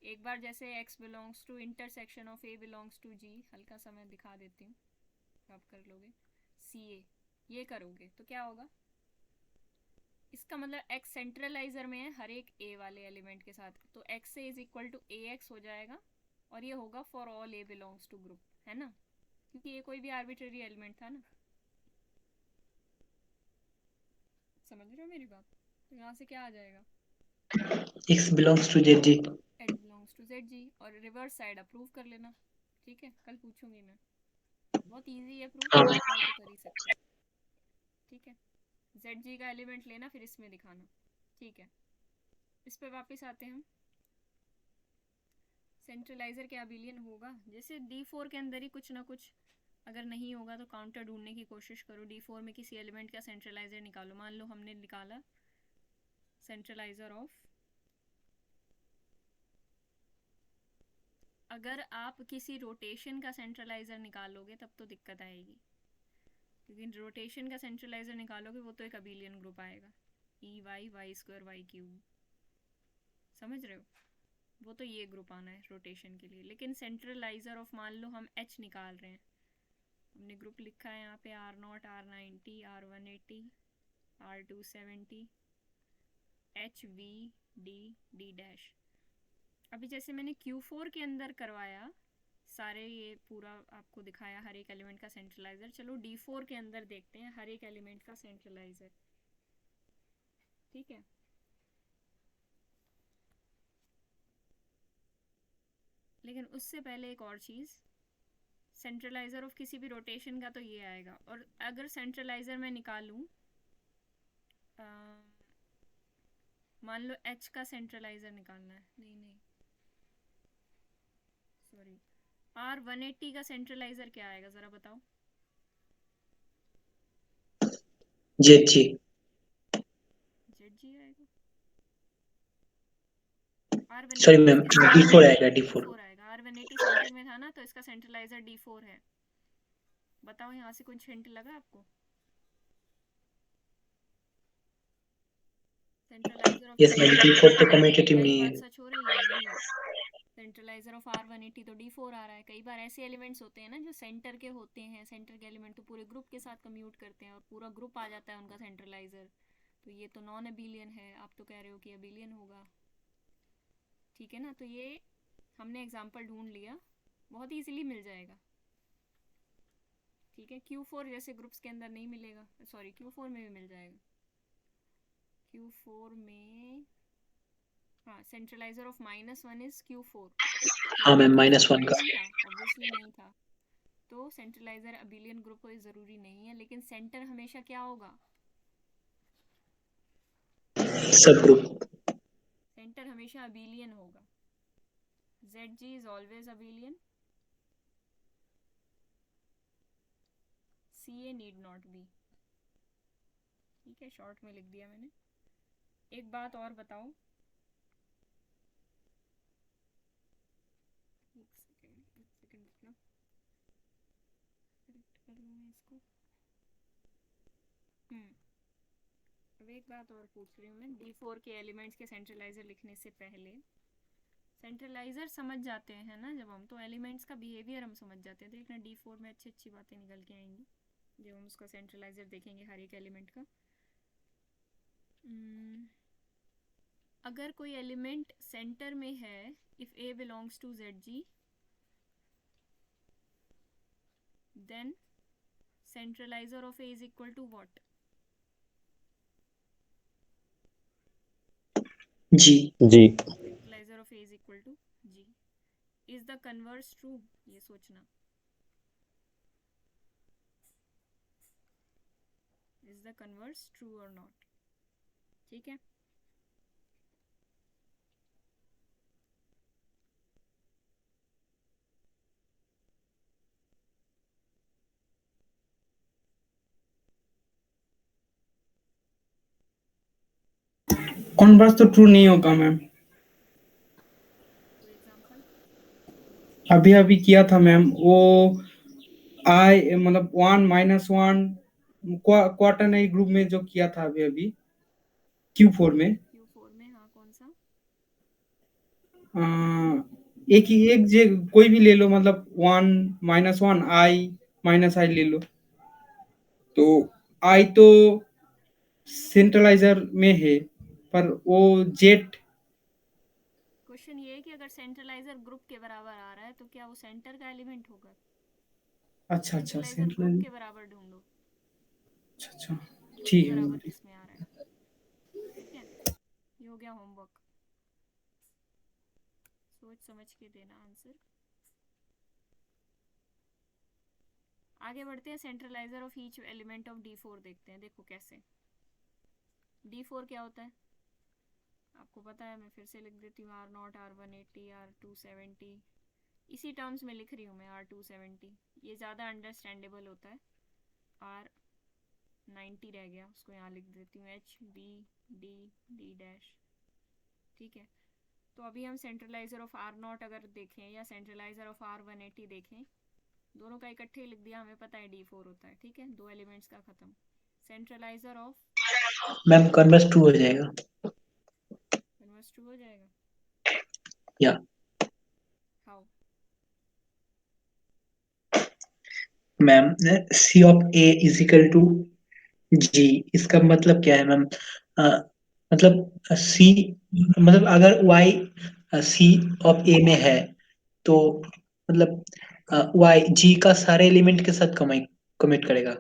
S1: एक बार जैसे x belongs to intersection of a belongs to g, हल्का सा मैं दिखा देती हूँ तो आप कर लोगे। CA ये करोगे तो क्या होगा? इसका मतलब x सेंट्रलाइजर में है हर एक a वाले एलिमेंट के साथ, तो x is equal to ax हो जाएगा, और ये होगा for all a belongs to group, है ना, क्योंकि ये कोई भी आर्बिट्रेरी एलिमेंट था ना। समझ रहे हो मेरी बात? तो यहाँ से क्या आ जाएगा?
S4: x belongs to zg.
S1: H belongs to Z G, और रिवर्स साइड अप्रूव कर लेना। ठीक है, कल पूछूंगी मैं, बहुत इजी है प्रूफ,
S4: हाँ
S1: ट्राई तो कर ही सकते हैं। ठीक है, जेड जी का एलिमेंट लेना, फिर इसमें दिखाना। ठीक है, इस पे वापस आते हैं हम। सेंट्रलाइजर क्या अबिलियन होगा? जैसे D4 के अंदर ही कुछ ना कुछ, अगर नहीं होगा तो काउंटर ढूंढने की कोशिश करो। D4 में किसी एलिमेंट का सेंट्रलाइजर निकालो। मान लो हमने निकाला सेंट्रलाइजर ऑफ, अगर आप किसी रोटेशन का सेंट्रलाइजर निकालोगे तब तो दिक्कत आएगी, क्योंकि रोटेशन का सेंट्रलाइजर निकालोगे वो तो एक अबिलियन ग्रुप आएगा, EY Y2 Y3। समझ रहे हो? वो तो ये ग्रुप आना है रोटेशन के लिए। लेकिन सेंट्रलाइजर ऑफ, मान लो हम H निकाल रहे हैं, हमने ग्रुप लिखा है यहाँ पे R0 R90 R180 R270 HVD D'। अभी जैसे मैंने Q4 के अंदर करवाया, सारे ये पूरा आपको दिखाया हर एक एलिमेंट का सेंट्रलाइजर। चलो D4 के अंदर देखते हैं हर एक एलिमेंट का सेंट्रलाइजर। ठीक है, लेकिन उससे पहले एक और चीज़, सेंट्रलाइजर ऑफ किसी भी रोटेशन का तो ये आएगा। और अगर सेंट्रलाइजर मैं निकालूं, मान लो H का सेंट्रलाइजर निकालना है, नहीं सॉरी, R180 का सेंट्रलाइजर क्या आएगा जरा बताओ?
S4: zg.
S1: ZG आएगा। R180
S4: sorry ma'am,
S1: centre
S4: d4 आएगा, d4.
S1: D4 आएगा। R180 सेंटर में था ना, तो इसका सेंट्रलाइजर D4 है। बताओ यहाँ से कुछ हिंट लगा आपको? सेंट्रलाइजर ऑफ
S4: यस मैम, d4 तो कम्यूटेटिव
S1: क्या ये
S4: नहीं
S1: बात
S4: है.
S1: सच हो रही है? नहीं, सेंट्रलाइजर ऑफ R180 तो D4 आ रहा है। कई बार ऐसे एलिमेंट्स होते हैं ना जो सेंटर के होते हैं, सेंटर के एलिमेंट तो पूरे ग्रुप के साथ कम्यूट करते हैं और पूरा ग्रुप आ जाता है उनका सेंट्रलाइजर, तो ये तो नॉन अबिलियन है। आप तो कह रहे हो कि अबिलियन होगा। ठीक है ना, तो ये हमने एग्जाम्पल ढूंढ लिया, बहुत ईजिली मिल जाएगा। ठीक है, Q4 जैसे ग्रुप्स के अंदर नहीं मिलेगा, सॉरी Q4 में भी मिल जाएगा। Q4 में हाँ, सेंट्रलाइजर ऑफ -1 इज Q4।
S4: हाँ मैम,
S1: Q4
S4: -1 का.
S1: अबिलियन था? ऑब्वियसली नहीं था। तो सेंट्रलाइजर अबिलियन ग्रुप कोई ज़रूरी नहीं है, लेकिन सेंटर हमेशा क्या होगा?
S4: सब ग्रुप.
S1: सेंटर हमेशा अबिलियन होगा। ZG is always abelian, CA need not be. ठीक है, शॉर्ट में लिख दिया मैंने। एक बात और बताओ, एक सेकेंड रुकना, करेक्ट कर लूँ मैं इसको। अब एक बात और पूछ रही हूँ मैं, D4 के एलिमेंट्स के सेंट्रलाइजर लिखने से पहले, सेंट्रलाइजर समझ जाते हैं ना जब हम, तो एलिमेंट्स का बिहेवियर हम समझ जाते हैं। देखना D4 में अच्छी अच्छी बातें निकल के आएंगी जब हम उसका सेंट्रलाइजर देखेंगे हर एक एलिमेंट का। अगर कोई एलिमेंट सेंटर में है, if A belongs to ZG, then centralizer of A is equal to what?
S4: G.
S1: Centralizer of A is equal to G। Is the converse true? ये सोचना, इज द कन्वर्स ट्रू और not? ठीक है,
S2: converse तो true नहीं होगा ma'am.
S1: कोई example?
S2: अभी अभी किया था मैम वो, आई मतलब 1 - 1 क्वार्टरनरी ग्रुप में जो किया था अभी अभी Q4 में।
S1: Q4 में हाँ, कौन सा?
S2: एक ही एक जे कोई भी ले लो, मतलब 1 - 1 I - I ले लो, तो I तो सेंट्रलाइजर में है, पर वो जेट।
S1: क्वेश्चन ये है कि अगर सेंट्रलाइजर ग्रुप के बराबर आ रहा है तो क्या वो सेंटर का एलिमेंट होगा?
S2: अच्छा
S1: सेंट्रलाइजर ग्रुप
S2: सेंट्रलाइजर,
S1: के बराबर ढूंढो,
S2: अच्छा
S1: ग्रुप के
S2: ठीक है
S1: बराबर
S2: मैम।
S1: किस में आ रहा है। ठीक है, ये हो गया गया होमवर्क, सोच समझ के देना आंसर। आगे बढ़ते हैं, centralizer of each element of D4 देखते हैं। देखो कैसे, D4 क्या होता है आपको पता है, मैं फिर से लिख देती हूँ, R0, R180, R270, इसी टर्म्स में लिख रही हूँ मैं, R270 ये ज़्यादा अंडरस्टैंडेबल होता है। R90 रह गया, उसको यहाँ लिख देती हूँ H B D D dash, ठीक है। तो अभी हम सेंट्रलाइजर ऑफ R0 अगर देखें या सेंट्रलाइजर ऑफ R180 देखें, दोनों का इकट्ठे लिख दिया, हमें पता है D4 होता है, ठीक है। दो एलिमेंट्स का खत्म। सेंट्रलाइजर ऑफ
S4: मैम कन्वर्स 2 हो जाएगा
S1: कन्वर्स 2 हो जाएगा,
S4: या
S1: how?
S4: Ma'am C of A is equal to G, इसका मतलब क्या है मैम? मतलब C, मतलब अगर Y C ऑफ A में है तो मतलब Y G का सारे एलिमेंट के साथ कमिट करेगा।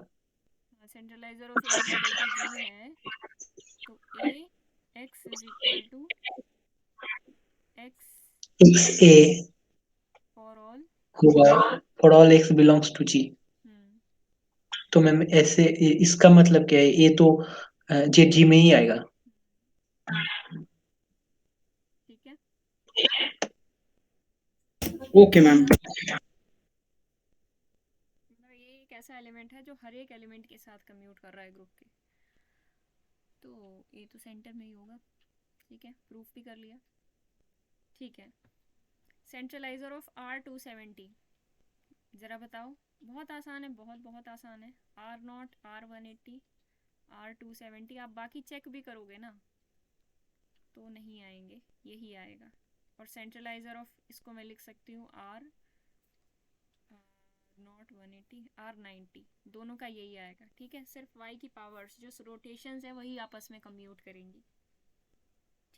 S1: Centralizer of A is equal to G है, तो A X इज इक्वल टू X
S4: X A
S1: for all.
S4: होगा for all X belongs to G। तो मैम ऐसे इसका मतलब क्या है? ये तो जे G में ही आएगा।
S1: ठीक है,
S2: ओके मैम।
S1: मतलब ये एक ऐसा एलिमेंट है जो हर एक एलिमेंट के साथ कम्यूट कर रहा है ग्रुप के, तो ये तो सेंटर में ही होगा, ठीक है, प्रूफ भी कर लिया। ठीक है, सेंट्रलाइजर ऑफ R270 ज़रा बताओ, बहुत आसान है, बहुत बहुत आसान है। R0, R180, R270, आप बाकी चेक भी करोगे ना तो नहीं आएंगे, यही आएगा। और सेंट्रलाइजर ऑफ इसको मैं लिख सकती हूँ R0, 180, R90, दोनों का यही आएगा, ठीक है। सिर्फ Y की पावर्स जो रोटेशंस है वही आपस में कम्यूट करेंगी,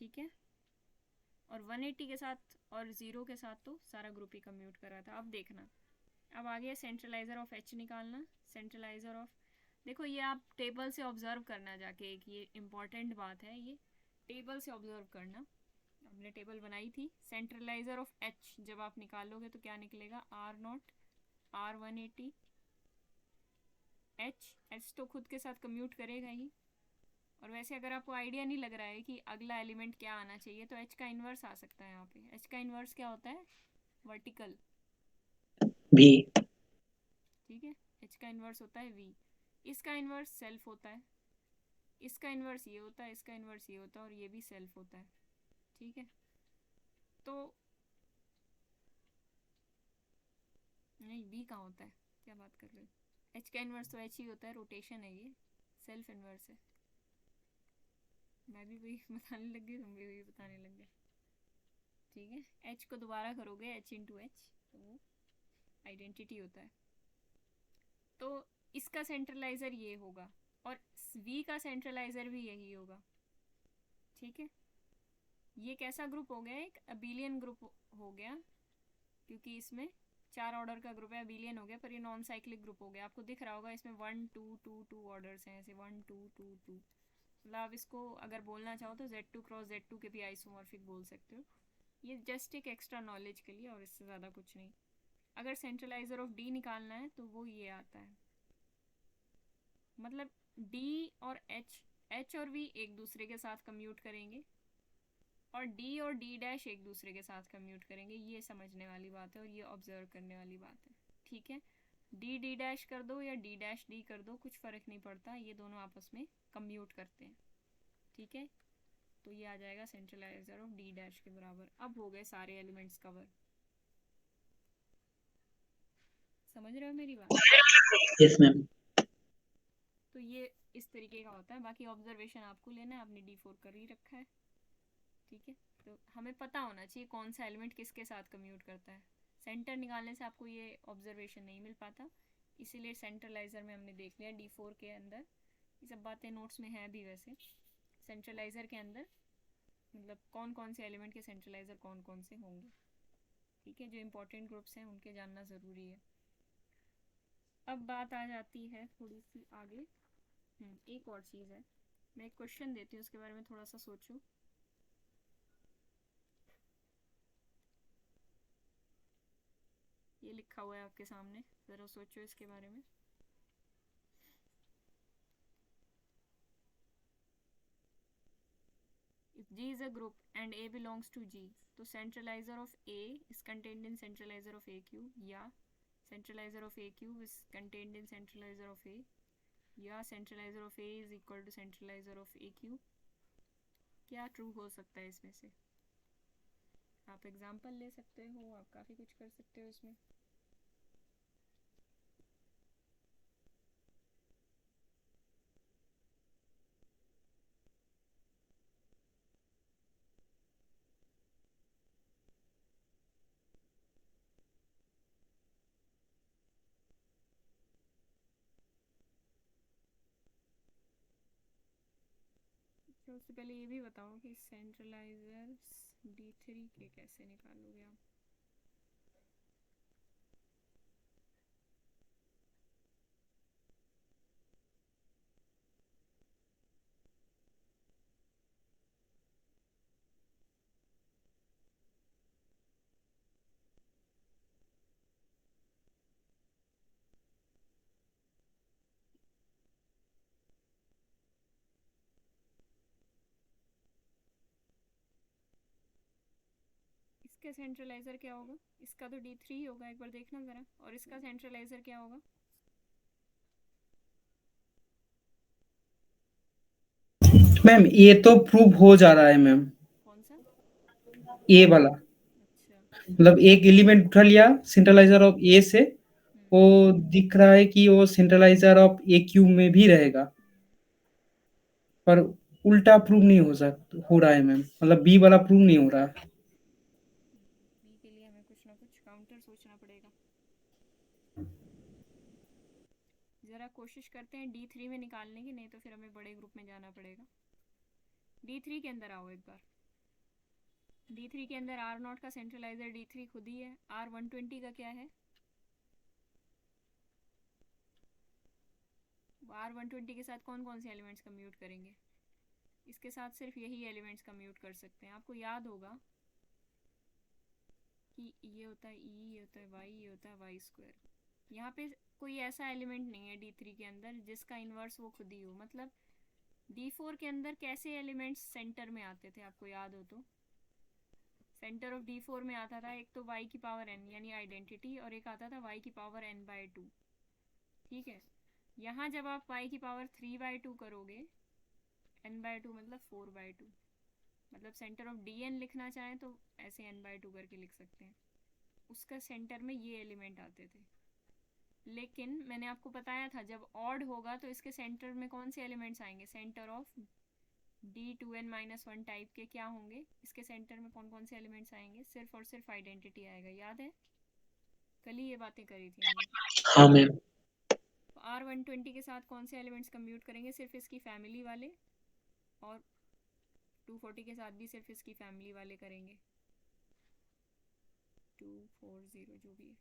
S1: ठीक है। और 180 के साथ और 0 के साथ तो सारा ग्रुप ही कम्यूट कर रहा था। अब देखना, अब आ गया सेंट्रलाइजर ऑफ H निकालना। सेंट्रलाइजर ऑफ, देखो ये आप टेबल से ऑब्जर्व करना जाके, एक ये इम्पॉर्टेंट बात है, ये टेबल से ऑब्जर्व करना। हमने टेबल बनाई थी। सेंट्रलाइजर ऑफ H जब आप निकालोगे तो क्या निकलेगा, R0, R180, H तो खुद के साथ कम्यूट करेगा ही। और वैसे अगर आपको आइडिया नहीं लग रहा है कि अगला एलिमेंट क्या आना चाहिए, तो H का इन्वर्स आ सकता है यहाँ पे। H का इन्वर्स क्या होता है, वर्टिकल,
S4: भी
S1: ठीक है। H का इन्वर्स होता है V, इसका इन्वर्स सेल्फ होता है, इसका इन्वर्स ये होता है, इसका इन्वर्स ये होता है, और ये भी सेल्फ होता है, ठीक है। तो नहीं, V कहाँ होता है, क्या बात कर रहे हो, H का इन्वर्स तो H ही होता है, रोटेशन है ये, सेल्फ इन्वर्स है। मैं भी वही बताने लग गई, तुम भी वही बताने लग गए, ठीक है। H को दोबारा करोगे H इंटू H, तो वो आइडेंटिटी होता है। तो इसका सेंट्रलाइजर ये होगा और V का सेंट्रलाइजर भी यही होगा, ठीक है। ये कैसा ग्रुप हो गया, एक अबीलियन ग्रुप हो गया, क्योंकि इसमें 4 ऑर्डर का ग्रुप है, अबीलियन हो गया, पर ये नॉन साइक्लिक ग्रुप हो गया। आपको दिख रहा होगा इसमें 1 2 2 2 ऑर्डर्स हैं, ऐसे 1 2 2 2, मतलब आप इसको अगर बोलना चाहो तो Z2 क्रॉस Z2 के भी आइसोमॉर्फिक बोल सकते हो। ये जस्ट एक एक्स्ट्रा नॉलेज के लिए, और इससे ज़्यादा कुछ नहीं। अगर सेंट्रलाइजर ऑफ D निकालना है तो वो ये आता है, मतलब D और H और V एक दूसरे के साथ कम्यूट करेंगे, और D और D डैश एक दूसरे के साथ कम्यूट करेंगे। ये समझने वाली बात है और ये ऑब्जर्व करने वाली बात है, ठीक है। D D डैश कर दो या D डैश D कर दो, कुछ फ़र्क नहीं पड़ता, ये दोनों आपस में कम्यूट करते हैं, ठीक है। तो ये आ जाएगा सेंट्रलाइजर ऑफ D डैश के बराबर। अब हो गए सारे एलिमेंट्स कवर, समझ रहे हो मेरी बात?
S4: Yes ma'am.
S1: तो ये इस तरीके का होता है। बाकी ऑब्जर्वेशन आपको लेना है, आपने D4 कर ही रखा है, ठीक है। तो हमें पता होना चाहिए कौन सा एलिमेंट किसके साथ कम्यूट करता है। सेंटर निकालने से आपको ये ऑब्जर्वेशन नहीं मिल पाता, इसीलिए सेंट्रलाइजर में हमने देख लिया D4 के अंदर। ये सब बातें नोट्स में हैं भी वैसे। सेंट्रलाइजर के अंदर मतलब कौन कौन से एलिमेंट के सेंट्रलाइजर कौन कौन से होंगे, ठीक है। जो इंपॉर्टेंट ग्रुप्स हैं उनके जानना ज़रूरी है। अब बात आ जाती है थोड़ी सी आगे, एक और चीज़ है, मैं एक क्वेश्चन देती हूँ, उसके बारे में थोड़ा सा सोचो। ये लिखा हुआ है आपके सामने, ज़रा सोचो इसके बारे में। If G is a group and A belongs to G, तो centralizer of A is contained in centralizer of A cube, या centralizer of A cube is contained in centralizer of A, या centralizer of A is equal to centralizer of A cube। क्या true हो सकता है इसमें से? आप example ले सकते हो, आप काफ़ी कुछ कर सकते हो इसमें। सबसे पहले ये भी बताओ कि सेंट्रलाइजर D3 के कैसे निकालोगे आप? इसका सेंट्रलाइजर क्या होगा? इसका तो D3 होगा, एक बार देखना ज़रा। और इसका सेंट्रलाइजर क्या होगा?
S2: मैम ये तो प्रूव हो जा रहा है मैम,
S1: कौन सा?
S2: ए वाला।
S1: अच्छा।
S2: मतलब एक एलिमेंट उठा लिया सेंट्रलाइजर ऑफ ए से, वो दिख रहा है कि वो सेंट्रलाइजर ऑफ ए क्यूब में भी रहेगा, पर उल्टा प्रूव नहीं हो रहा है मैम, मतलब बी वाला प्रूव नहीं हो रहा।
S1: बी के लिए हमें कुछ ना कुछ काउंटर सोचना पड़ेगा। ज़रा कोशिश करते हैं D3 में निकालने की, नहीं तो फिर हमें बड़े ग्रुप में जाना पड़ेगा। D3 के अंदर आओ एक बार। D3 के अंदर R0 का सेंट्रलाइजर D3 खुद ही है। R120 का क्या है? R120 के साथ कौन कौन से एलिमेंट्स कम्यूट करेंगे? इसके साथ सिर्फ यही एलिमेंट्स कम्यूट कर सकते हैं। आपको याद होगा कि ये होता है E, ये होता है Y, ये होता है Y स्क्वायर। यहाँ पे कोई ऐसा एलिमेंट नहीं है D3 के अंदर जिसका इन्वर्स वो खुद ही हो। मतलब D4 के अंदर कैसे एलिमेंट्स सेंटर में आते थे, आपको याद हो तो? सेंटर ऑफ D4 में आता था एक तो y की पावर n यानी आइडेंटिटी, और एक आता था y की पावर n/2। ठीक है, यहाँ जब आप y की पावर 3/2 करोगे, n/2 मतलब 4/2, मतलब सेंटर ऑफ Dn लिखना चाहें तो ऐसे n/2 करके लिख सकते हैं। उसका सेंटर में ये एलिमेंट आते थे। लेकिन मैंने आपको बताया था जब ऑड होगा तो इसके सेंटर में कौन से एलिमेंट्स आएंगे? सेंटर ऑफ D2n-1 टाइप के क्या होंगे? इसके सेंटर में कौन कौन से एलिमेंट्स आएंगे? सिर्फ और सिर्फ आइडेंटिटी आएगा। याद है, कल ही ये बातें करी थी हमने।
S4: हाँ मैम।
S1: तो R120 के साथ कौन से एलिमेंट्स कम्प्यूट करेंगे? सिर्फ इसकी फैमिली वाले, और 240 के साथ भी सिर्फ इसकी फैमिली वाले करेंगे। 240 जो भी है,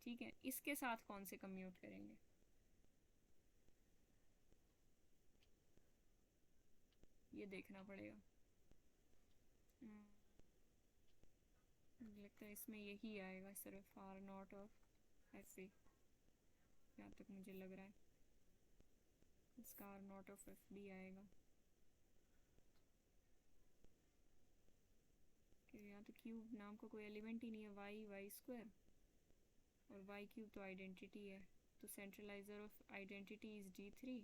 S1: ठीक है। इसके साथ कौन से कम्प्यूट करेंगे? ये देखना पड़ेगा। मुझे लगता है इसमें यही आएगा, सिर्फ R0 और FA, यहाँ तक मुझे लग रहा है। इसका R0 ऑफ FB आएगा। यहाँ तो क्यूब नाम का कोई एलिमेंट ही नहीं है, y स्क्वायर, और y क्यूब तो आइडेंटिटी है। तो centralizer of identity is D3।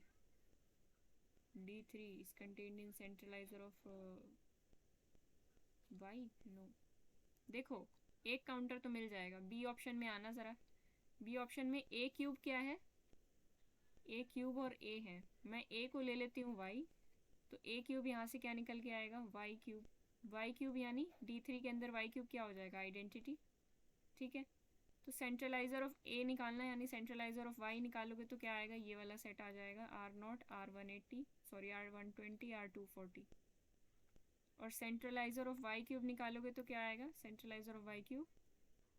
S1: D3 is contained in centralizer of y। No, देखो एक काउंटर तो मिल जाएगा। बी ऑप्शन में आना ज़रा। बी ऑप्शन में a क्यूब क्या है? a क्यूब और a है। मैं a को ले लेती हूँ y, तो a क्यूब यहाँ से क्या निकल के आएगा? y cube. y क्यूब यानी D3 के अंदर y क्यूब क्या हो जाएगा? आइडेंटिटी। ठीक है, तो सेंट्रलाइजर ऑफ a निकालना है, यानी सेंट्रलाइजर ऑफ y निकालोगे तो क्या आएगा? ये वाला सेट आ जाएगा, R0, R180, sorry R120, R240। और सेंट्रलाइजर ऑफ y क्यूब निकालोगे तो क्या आएगा? Centralizer of y cube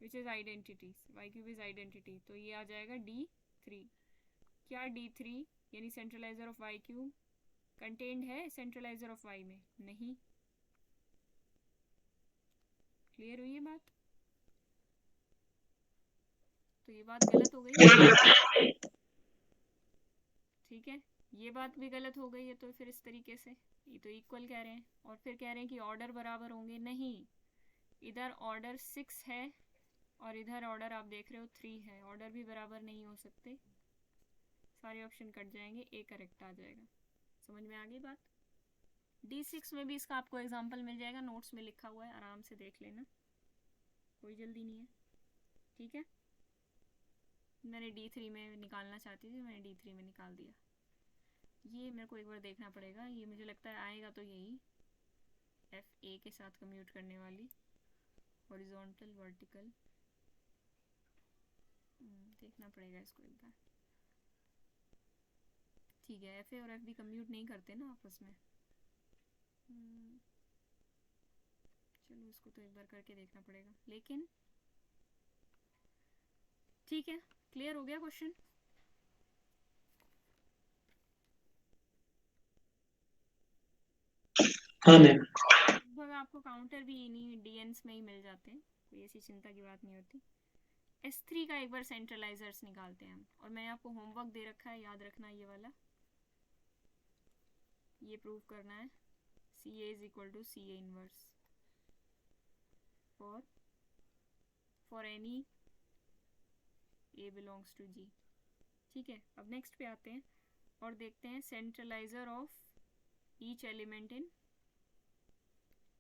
S1: which is identity, y cube is identity, तो ये आ जाएगा D3। क्या D3 यानी centralizer of y cube contained है सेंट्रलाइजर ऑफ y में? नहीं। क्लियर हुई ये बात? तो ये बात गलत हो गई, ठीक है। ये बात भी गलत हो गई है, तो फिर इस तरीके से ये तो इक्वल कह रहे हैं, और फिर कह रहे हैं कि ऑर्डर बराबर होंगे, नहीं, इधर ऑर्डर 6 है और इधर ऑर्डर आप देख रहे हो 3 है, ऑर्डर भी बराबर नहीं हो सकते, सारे ऑप्शन कट जाएंगे, ए करेक्ट आ जाएगा। समझ में आ गई बात? D6 में भी इसका आपको एग्जांपल मिल जाएगा, नोट्स में लिखा हुआ है, आराम से देख लेना, कोई जल्दी नहीं है, ठीक है। मैंने D3 में निकालना चाहती थी, मैंने D3 में निकाल दिया। ये मेरे को एक बार देखना पड़ेगा, ये मुझे लगता है आएगा तो यही FA के साथ कम्यूट करने वाली हॉरिजॉन्टल वर्टिकल, देखना पड़ेगा इसको एक बार, ठीक है। FA और FB कम्यूट नहीं करते ना आपस में, चलो इसको तो एक बार करके देखना पड़ेगा, लेकिन ठीक है। क्लियर हो गया क्वेश्चन?
S4: हाँ मैम।
S1: लगभग आपको काउंटर भी इन्हीं DNs में ही मिल जाते हैं, कोई ऐसी चिंता की बात नहीं होती। S3 का एक बार सेंट्रलाइजर्स निकालते हैं हम, और मैं आपको होमवर्क दे रखा है, याद रखना ये वाला, ये प्रूव करना है CA is equal to CA inverse for any A belongs to G, ठीक है। अब नेक्स्ट पे आते हैं और देखते हैं centralizer of each element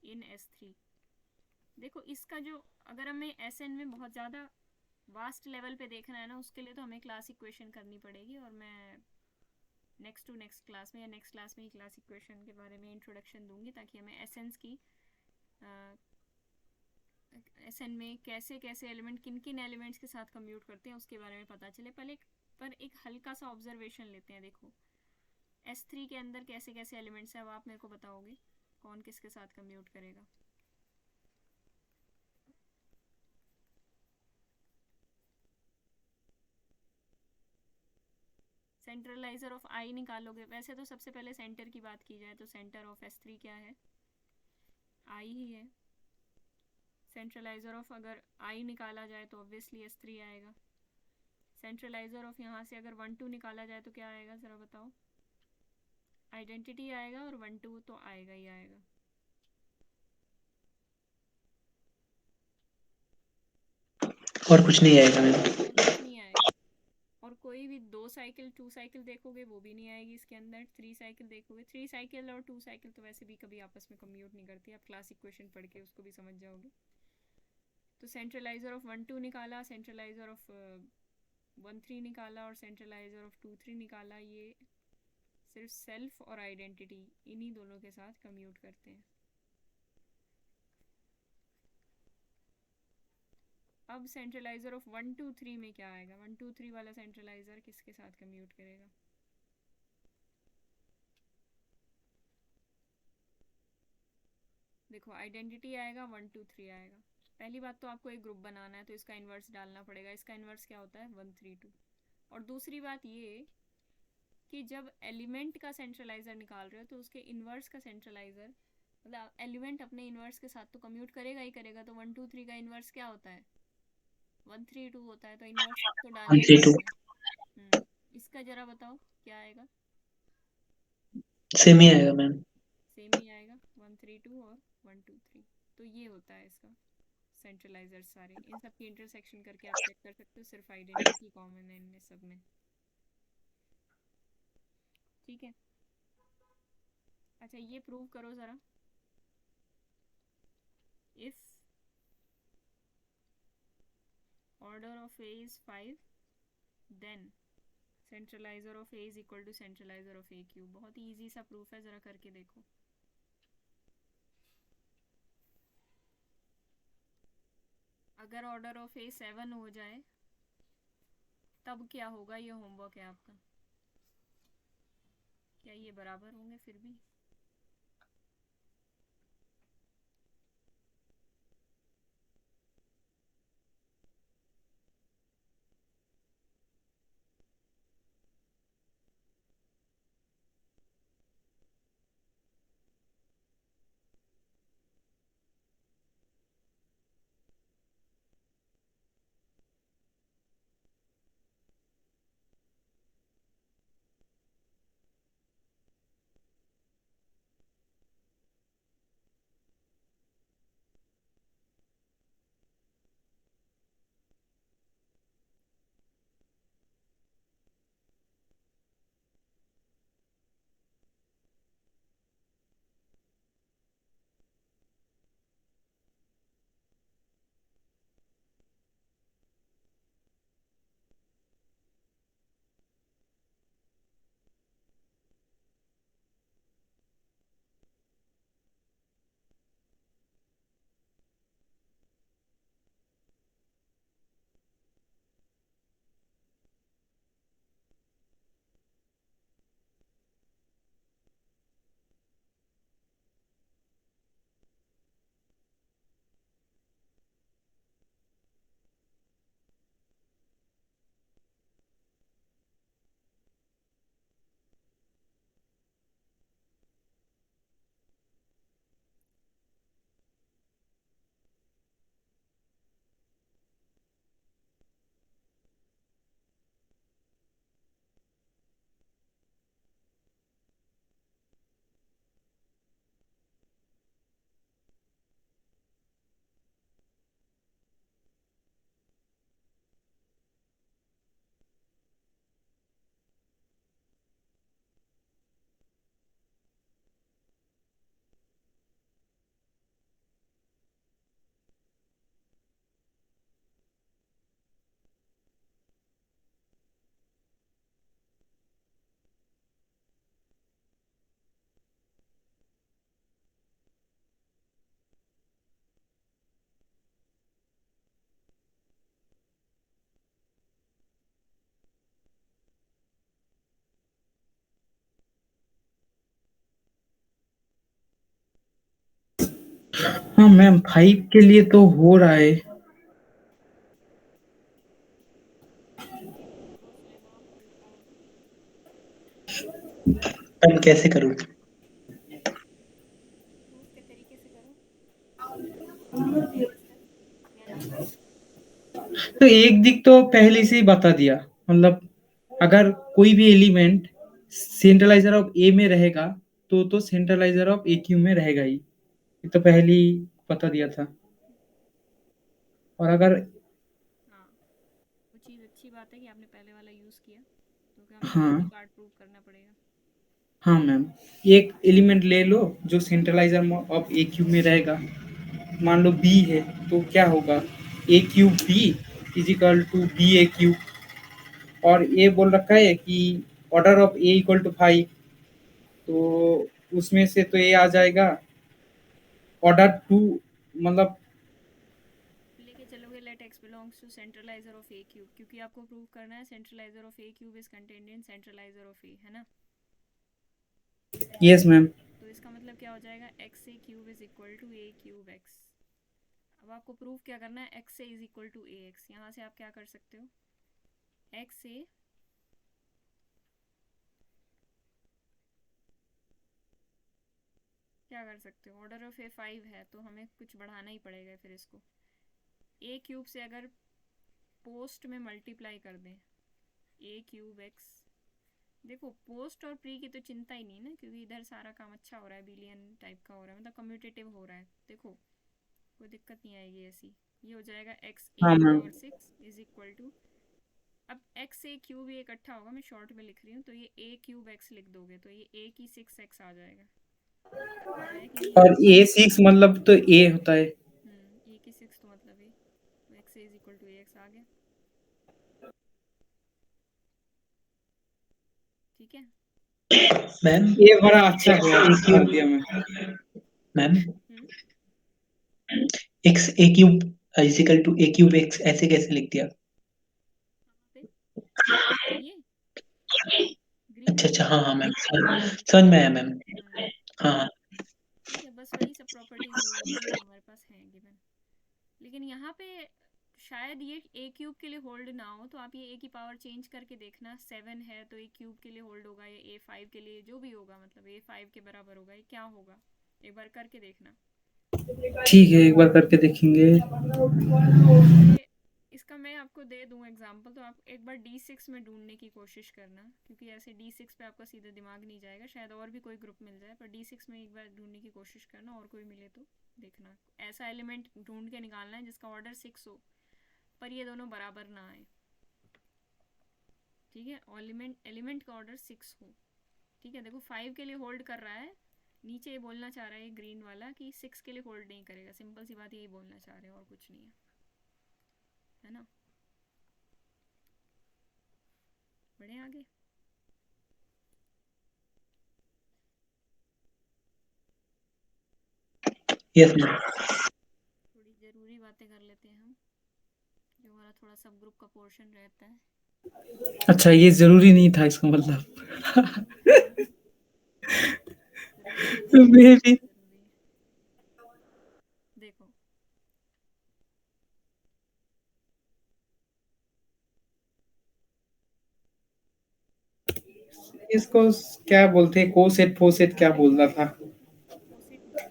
S1: in S3। देखो इसका जो, अगर हमें SN में बहुत ज़्यादा वास्ट लेवल पे देखना है ना, उसके लिए तो हमें क्लास इक्वेशन करनी पड़ेगी, और मैं नेक्स्ट टू नेक्स्ट क्लास में या नेक्स्ट क्लास में ही क्लास इक्वेशन के बारे में इंट्रोडक्शन दूंगी, ताकि हमें एसेंस की एसएन में कैसे कैसे एलिमेंट किन किन एलिमेंट्स के साथ कम्यूट करते हैं उसके बारे में पता चले। पहले पर एक हल्का सा ऑब्जर्वेशन लेते हैं। देखो S3 के अंदर कैसे कैसे एलिमेंट्स हैं, अब आप मेरे को बताओगे कौन किसके साथ कम्यूट करेगा। सेंट्रलाइजर ऑफ I निकालोगे, वैसे तो सबसे पहले सेंटर की बात की जाए तो सेंटर ऑफ S3 क्या है, I ही है। सेंट्रलाइजर ऑफ अगर I निकाला जाए तो ऑब्वियसली S3 आएगा। सेंट्रलाइजर ऑफ यहाँ से अगर 1 2 निकाला जाए तो क्या आएगा ज़रा बताओ, आइडेंटिटी आएगा, और 1 2 तो आएगा ही आएगा।
S4: और कुछ नहीं आएगा मैम।
S1: और कुछ नहीं आएगा, और कोई भी 2 साइकिल 2 साइकिल देखोगे वो भी नहीं आएगी इसके अंदर। 3 साइकिल देखोगे, 3 साइकिल और 2 साइकिल तो वैसे भी कभी आपस में कम्यूट नहीं करती, आप क्लास इक्वेशन पढ़ के उसको भी समझ जाओगे। तो सेंट्रलाइजर ऑफ 1 2 निकाला, सेंट्रलाइजर ऑफ 1 3 निकाला, और सेंट्रलाइजर ऑफ 2 3 निकाला। ये सिर्फ सेल्फ और आइडेंटिटी इन्हीं दोनों के साथ कम्यूट करते हैं। अब सेंट्रलाइजर ऑफ 1 2 3 में क्या आएगा, 1 2 3 वाला सेंट्रलाइजर किसके साथ कम्यूट करेगा। देखो आइडेंटिटी आएगा, 1 2 3 आएगा। पहली बात तो आपको एक ग्रुप बनाना है तो इसका इन्वर्स डालना पड़ेगा। इसका इन्वर्स क्या होता है, 1 3 2। और दूसरी बात ये कि जब एलिमेंट का सेंट्रलाइजर निकाल रहे हो तो उसके इन्वर्स का सेंट्रलाइजर, मतलब एलिमेंट अपने इन्वर्स के साथ तो कम्यूट करेगा ही करेगा। तो 1 2 3 का इन्वर्स क्या होता है, 1 3 2 होता है, तो इन्वर्स तो डालना ही
S4: 1 3 2
S1: पड़ेगा। इसका जरा बताओ क्या आएगा,
S4: सेम ही आएगा मैम।
S1: सेम ही आएगा, 1 3 2 और 1 2 3। तो ये होता है इसका सेंट्रलाइजर। सारे इन सब की इंटरसेक्शन करके आप चेक कर सकते हो, सिर्फ आइडेंटिटी कॉमन है इनमें सब में, ठीक है। अच्छा ये प्रूव करो ज़रा, if order of A is 5 then centralizer of A is equal to centralizer of A cube. बहुत ही ईजी सा प्रूफ है, ज़रा करके देखो। अगर ऑर्डर ऑफ A 7 हो जाए तब क्या होगा, ये होमवर्क है आपका। क्या ये बराबर होंगे फिर भी,
S2: हाँ मैम 5 के लिए तो हो रहा है।
S1: सोच लेना आप हल्का।
S4: मैं कैसे करूँ?
S1: प्रूफ के तरीके से करो, सिंपल स्टेप या नहीं।
S2: तो एक दिक तो पहले से ही बता दिया, मतलब अगर कोई भी एलिमेंट सेंट्रलाइजर ऑफ ए में रहेगा तो सेंट्रलाइजर ऑफ ए क्यू में रहेगा ही, ये तो पहले ही बता दिया था। और अगर
S1: हाँ, वो चीज़ अच्छी बात है कि आपने पहले वाला यूज़ किया, क्योंकि हमें
S2: हाँ
S1: एक ही पार्ट प्रूव करना पड़ेगा।
S2: हाँ मैम, एक एलिमेंट ले लो जो सेंट्रलाइजर ऑफ ए क्यूब में रहेगा, मान लो बी है, तो क्या होगा, A cube B is equal to B A cube. और ये बोल रखा है कि order of A equal to 5, तो उसमें से तो ये आ जाएगा ऑर्डर 2, मतलब
S1: लेके चलोगे let X belongs to centralizer of A cube, क्योंकि आपको प्रूव करना है centralizer of A cube is contained in सेंट्रलाइजर of A, है ना।
S2: Yes ma'am.
S1: तो इसका मतलब क्या हो जाएगा, X A cube is equal to A cube X. अब आपको प्रूव क्या करना है, X A is equal to A X. यहाँ से आप क्या कर सकते हो, एक्स ए क्या कर सकते हो, ऑर्डर ऑफ ए 5 है तो हमें कुछ बढ़ाना ही पड़ेगा फिर इसको। ए क्यूब से अगर पोस्ट में मल्टीप्लाई कर दें, ए क्यूब एक्स, देखो पोस्ट और प्री की तो चिंता ही नहीं ना, क्योंकि इधर सारा काम अच्छा हो रहा है, बिलियन टाइप का हो रहा है, मतलब कम्यूटेटिव हो रहा है। देखो कोई दिक्कत नहीं आएगी ऐसी। ये हो जाएगा एक्स ए
S2: हाँ
S1: की
S2: ma'am.
S1: Power 6 is equal to, अब एक्स ए क्यूब ये इकट्ठा होगा, मैं शॉर्ट में लिख रही हूँ, तो ये ए क्यूब एक्स लिख दोगे तो ये ए की 6x आ जाएगा। आया कि नहीं
S2: और
S1: आया।
S2: ए 6 मतलब तो ए होता है।
S1: ए की 6 तो मतलब ए, तो X is equal to A X आ गया। ठीक है।
S4: मैम
S2: ये बड़ा अच्छा
S4: एक्स
S2: हुआ
S4: ए
S2: कर
S4: क्यूब,
S2: दिया मैं।
S4: Ma'am
S1: hmm
S4: x A cube is equal to A cube x ऐसे कैसे लिख दिया?
S1: कहाँ पे, ये ग्रीन
S4: अच्छा
S1: में,
S4: अच्छा, हाँ हाँ मैम,
S1: ये
S4: समझ में आया मैम।
S1: हम्म
S4: हाँ हाँ।
S1: ठीक है, बस वही सब प्रॉपर्टीज यूज हो रही है जो हमारे पास हैं गिवन। लेकिन यहाँ पे शायद ये ए क्यूब के लिए होल्ड ना हो, तो आप ये ए की पावर चेंज करके देखना, 7 है तो ए क्यूब के लिए होल्ड होगा, ये ए 5 के लिए जो भी होगा, मतलब ए 5 के बराबर होगा, ये क्या होगा एक बार करके देखना।
S2: ठीक है, एक बार करके देखेंगे।
S1: जैसे इसका मैं आपको दे दूं एग्जांपल, तो आप एक बार D6 में ढूंढने की कोशिश करना, क्योंकि ऐसे D6 पे आपका सीधा दिमाग नहीं जाएगा, शायद और भी कोई ग्रुप मिल जाए, पर D6 में एक बार ढूंढने की कोशिश करना, और कोई मिले तो देखना। ऐसा एलिमेंट ढूंढ के निकालना है जिसका ऑर्डर 6 हो पर ये दोनों बराबर ना आए। ठीक है, एलिमेंट का ऑर्डर 6 हो। ठीक है, देखो 5 के लिए होल्ड कर रहा है, नीचे ये बोलना चाह रहा है ग्रीन वाला कि 6 के लिए होल्ड नहीं करेगा, सिंपल सी बात यही बोलना चाह रहे हैं, और कुछ नहीं है ना। बढ़े आगे।
S4: Yes ma'am.
S1: थोड़ी ज़रूरी बातें कर लेते हैं हम, जो हमारा थोड़ा सब ग्रुप का पोर्शन रहता है।
S2: अच्छा, ये जरूरी नहीं था इसका मतलब।
S1: ज़रूरी है,
S2: मैं भी।
S1: ज़रूरी है। देखो
S2: इसको क्या बोलते हैं, कोसेट फोसेट क्या बोल रहा था।
S1: कोसेट नहीं है,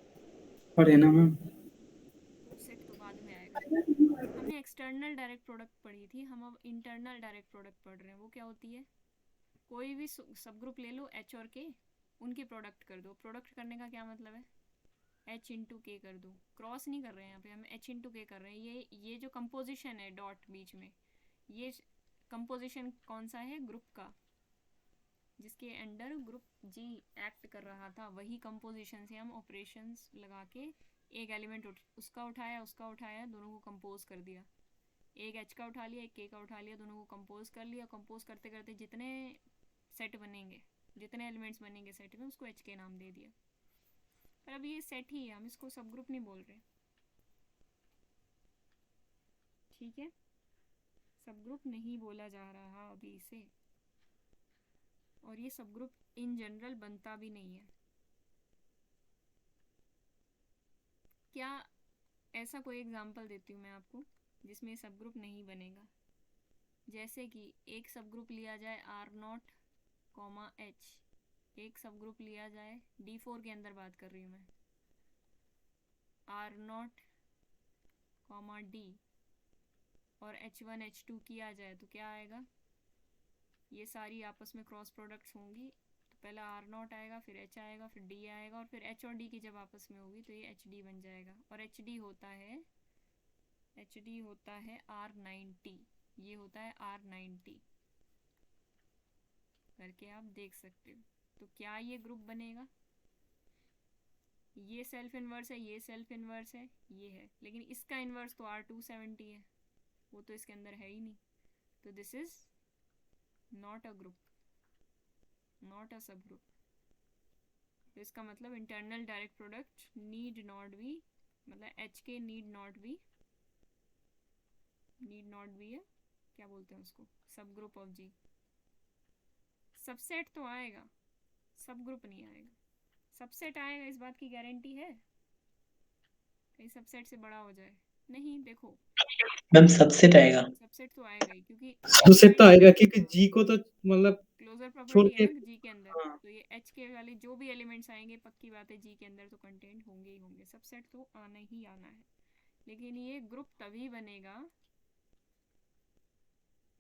S1: कुछ
S2: और है ना मैम।
S1: कोसेट तो बाद में आएगा। हमने एक्सटर्नल डायरेक्ट प्रोडक्ट पढ़ी थी, हम अब इंटरनल डायरेक्ट प्रोडक्ट पढ़ रहे हैं। वो क्या होती है, कोई भी सब ग्रुप ले लो एच और के, उनकी प्रोडक्ट कर दो। प्रोडक्ट करने का क्या मतलब है, एच इंटू के कर दो, क्रॉस नहीं कर रहे हैं यहाँ पे, हम एच इंटू के कर रहे हैं। ये जो कंपोजिशन है डॉट बीच में, ये कंपोजिशन कौन सा है, ग्रुप का, जिसके अंडर ग्रुप जी एक्ट कर रहा था, वही कंपोजिशन से हम ऑपरेशंस लगा के एक एलिमेंट उसका उठाया, दोनों को कंपोज कर दिया। एक एच का उठा लिया, एक के का उठा लिया, दोनों को कंपोज कर लिया। कंपोज करते करते जितने सेट बनेंगे, जितने एलिमेंट्स बनेंगे सेट में, उसको एच के नाम दे दिया। पर अब ये सेट ही है, हम इसको सब ग्रुप नहीं बोल रहे। ठीक है, सब ग्रुप नहीं बोला जा रहा अभी इसे, और ये सब ग्रुप इन जनरल बनता भी नहीं है। क्या ऐसा कोई एग्जांपल देती हूँ मैं आपको जिसमें सब ग्रुप नहीं बनेगा। जैसे कि एक सब ग्रुप लिया जाए R0, H, एक सब ग्रुप लिया जाए D4 के अंदर बात कर रही हूँ मैं, R0, D और H1 H2 किया जाए तो क्या आएगा, ये सारी आपस में क्रॉस प्रोडक्ट्स होंगी तो पहला R0 आएगा, फिर H आएगा, फिर D आएगा, और फिर H और D की जब आपस में होगी तो ये HD बन जाएगा। और HD होता है R90, ये होता है R90 करके आप देख सकते हो। तो क्या ये ग्रुप बनेगा? ये सेल्फ इन्वर्स है, ये सेल्फ इन्वर्स है, ये है, लेकिन इसका इन्वर्स तो R270 है, वो तो इसके अंदर है ही नहीं। तो this is not a group, not a सब ग्रुप। तो इसका मतलब internal direct product need not be, मतलब HK नीड नॉट बी है, क्या बोलते हैं उसको, सब ग्रुप ऑफ G। सबसेट तो आएगा, सब ग्रुप नहीं आएगा। सबसेट आएगा इस बात की गारंटी है? कहीं सबसेट से बड़ा हो जाए? नहीं, देखो
S4: मैम सबसेट आएगा।
S1: सबसेट तो आएगा ही, क्योंकि
S2: सबसेट तो आएगा क्योंकि जी को तो मतलब
S1: क्लोजर
S2: छोड़
S1: प्रॉपर्टी है
S2: के
S1: ना जी के अंदर।
S2: हाँ।
S1: तो ये H के वाले जो भी एलिमेंट्स आएंगे पक्की बात है जी के अंदर तो कंटेंट होंगे ही होंगे, सबसेट तो आना ही आना है। लेकिन ये ग्रुप तभी बनेगा,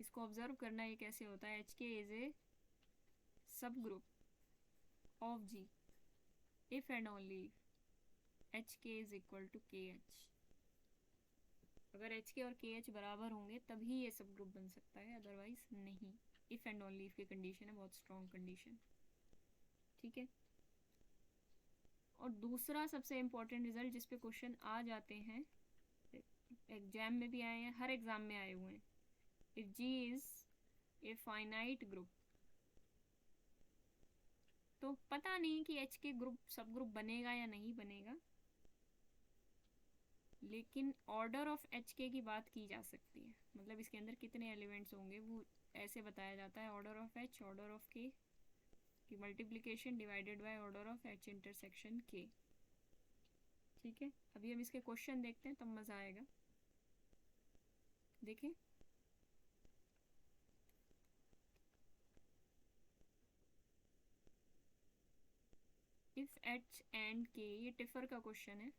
S1: इसको ऑब्जर्व करना ये कैसे होता है। HK इज ए सब group of G if and only if HK is equal to KH। अगर HK और KH बराबर होंगे तभी ये सब ग्रुप बन सकता है, अदरवाइज नहीं। इफ एंड ओनली इफ की कंडीशन है, बहुत स्ट्रॉन्ग कंडीशन, ठीक है। और दूसरा सबसे इम्पोर्टेंट रिजल्ट जिस पे क्वेश्चन आ जाते हैं, एग्जाम में भी आए हैं, हर एग्जाम में आए हुए हैं, if G is a finite group, तो पता नहीं कि H के ग्रुप सब ग्रुप बनेगा या नहीं बनेगा, लेकिन ऑर्डर ऑफ HK की बात की जा सकती है। मतलब इसके अंदर कितने एलिमेंट्स होंगे वो ऐसे बताया जाता है, order of H order of K की multiplication divided by order of H intersection K। ठीक है, अभी हम इसके क्वेश्चन देखते हैं तब मजा आएगा। देखें, इफ H एंड K, ये टिफर का क्वेश्चन है,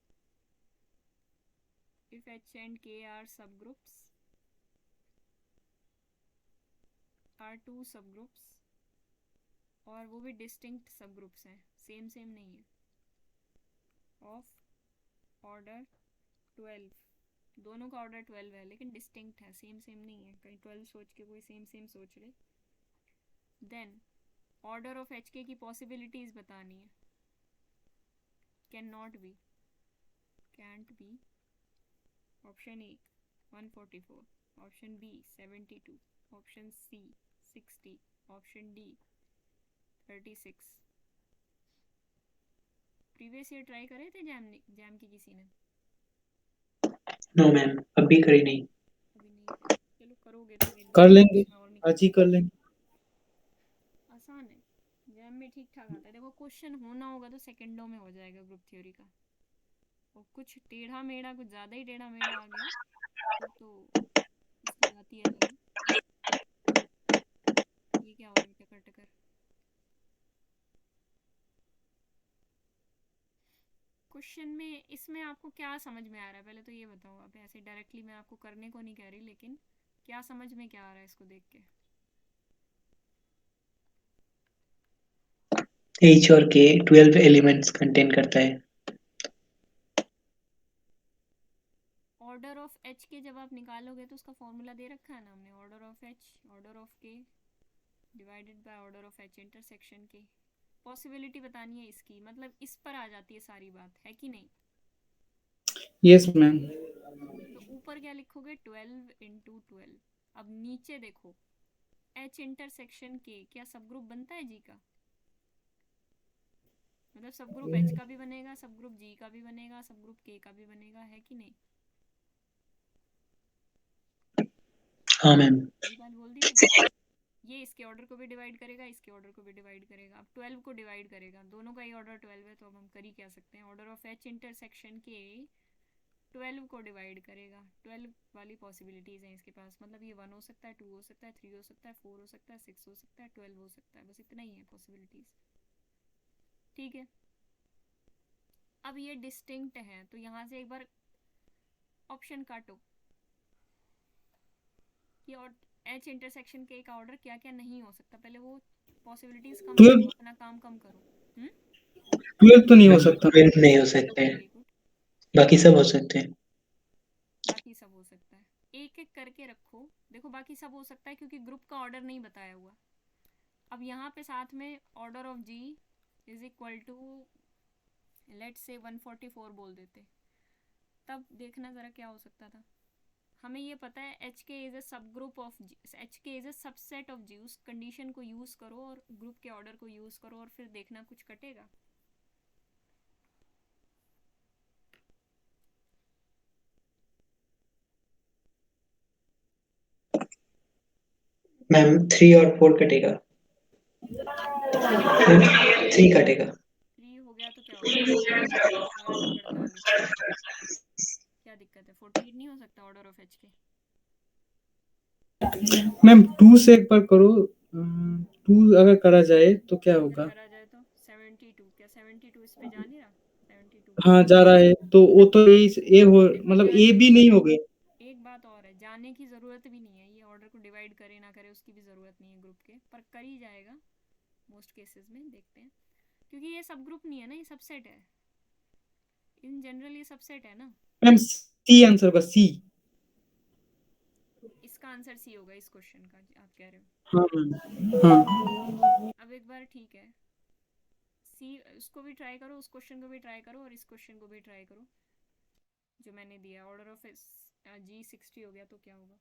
S1: if H and K are subgroups, are two subgroups, और वो भी डिस्टिंक्ट सबग्रुप्स हैं, सेम नहीं है, ऑफ ऑर्डर 12, दोनों का ऑर्डर 12 है लेकिन डिस्टिंक्ट है, सेम नहीं है, कहीं 12 सोच के कोई सेम सोच ले। देन ऑर्डर ऑफ HK की पॉसिबिलिटीज बतानी है, can not be, can't be, option A 144, option B 72, option C 60, option D 36। Previous year try करे थे जैम की किसी ने?
S4: नो मैम, अभी करी नहीं।
S1: अभी नहीं करी, चलो करोगे तो मेरे
S2: कर लेंगे,
S1: और नहीं
S2: आज ही कर लेंगे।
S1: आसान है, जैम में ठीक ठाक आता है। देखो क्वेश्चन होना होगा तो सेकंडों में हो जाएगा ग्रुप थ्योरी का, और कुछ टेढ़ा मेढ़ा, कुछ ज़्यादा ही टेढ़ा मेढ़ा आ गया फिर तो उसकी बात ही अलग है। ये क्या हो रहा है टकर? क्वेश्चन में इसमें आपको क्या समझ में आ रहा है, पहले तो ये बताओ। अब ऐसे डायरेक्टली मैं आपको करने को नहीं कह रही, लेकिन क्या समझ में क्या आ रहा है इसको देख के?
S4: H और K 12 एलिमेंट्स कंटेन करता है।
S1: ऑर्डर ऑफ H के जब आप निकालोगे तो उसका फॉर्मूला दे रखा है ना हमने, order of H order of K divided by order of H intersection K। Possibility बतानी है इसकी, मतलब इस पर आ जाती है सारी बात, है कि नहीं?
S2: Yes ma'am.
S1: तो ऊपर क्या लिखोगे, 12 इंटू 12। अब नीचे देखो, H इंटरसेक्शन K क्या सब ग्रुप बनता है G का? मतलब सब ग्रुप H का भी बनेगा, सब ग्रुप G का भी बनेगा, सब ग्रुप K का भी बनेगा, है कि नहीं?
S4: हाँ मैम।
S1: ये बात बोल दी मैंने। ये इसके ऑर्डर को भी डिवाइड करेगा, इसके ऑर्डर को भी डिवाइड करेगा। अब 12 को डिवाइड करेगा, दोनों का ही ऑर्डर 12 है, तो अब हम कर ही क्या सकते हैं, ऑर्डर ऑफ एच इंटरसेक्शन के 12 को डिवाइड करेगा। 12 वाली पॉसिबिलिटीज़ हैं इसके पास, मतलब ये 1 हो सकता है, 2 हो सकता है, 3 हो सकता है, 4 हो सकता है, 6 हो सकता है, 12 हो सकता है, बस इतना ही है पॉसिबिलिटीज़। ठीक है, अब ये डिस्टिंक्ट है, तो यहाँ से एक बार ऑप्शन काटो कि और एच इंटरसेक्शन के का ऑर्डर क्या क्या नहीं हो सकता, पहले वो पॉसिबिलिटीज कम करो,
S4: 12
S1: अपना काम कम करो।
S4: 12 तो नहीं हो सकता।
S5: 12 नहीं हो सकते हैं,
S1: वेरी गुड,
S5: बाकी सब हो सकते हैं।
S1: बाकी सब हो सकता है, एक एक करके रखो। देखो बाकी सब हो सकता है क्योंकि ग्रुप का ऑर्डर नहीं बताया हुआ। अब यहाँ पे साथ में order of G is equal to let's say 144 बोल देते, तब देखना ज़रा क्या हो सकता था। हमें ये पता है एच के इज ए सब group of ji, H K is a subset of जी, उस कंडीशन को यूज़ करो और ग्रुप के ऑर्डर को यूज़ करो और फिर देखना कुछ कटेगा।
S5: मैम 3 और 4 कटेगा, 3 कटेगा।
S1: 3 हो गया तो क्या हो गया, 12 की 48, क्या दिक्कत है, 48 नहीं हो सकता ऑर्डर ऑफ एच के?
S2: मैम 2 से एक बार करो, 2 अगर करा जाए तो क्या
S1: अगर
S2: होगा?
S1: करा जाए तो 72, क्या 72 इस पे जा नहीं रहा? 72
S2: हाँ जा रहा है, तो वो तो ए हो,
S1: देखो
S2: मतलब ए
S1: जाने
S2: भी
S1: की
S2: नहीं हो गए।
S1: एक बात और है, जाने की ज़रूरत भी नहीं है, ये ऑर्डर को डिवाइड करे ना करे उसकी भी ज़रूरत नहीं है ग्रुप के, पर कर ही जाएगा मोस्ट केसेस में, देखते हैं। क्योंकि ये सब ग्रुप नहीं है ना, ये सबसेट है, इन जनरल ये सबसेट है ना।
S2: मैम सी आंसर होगा, सी।
S1: इसका आंसर सी होगा इस क्वेश्चन का, आप कह रहे हो।
S2: हाँ मैम, हाँ
S1: अब एक बार ठीक है, सी उसको भी ट्राई करो, उस क्वेश्चन को भी ट्राई करो और इस क्वेश्चन को भी ट्राई करो जो मैंने दिया। ऑर्डर ऑफ जी 60 हो गया तो क्या होगा?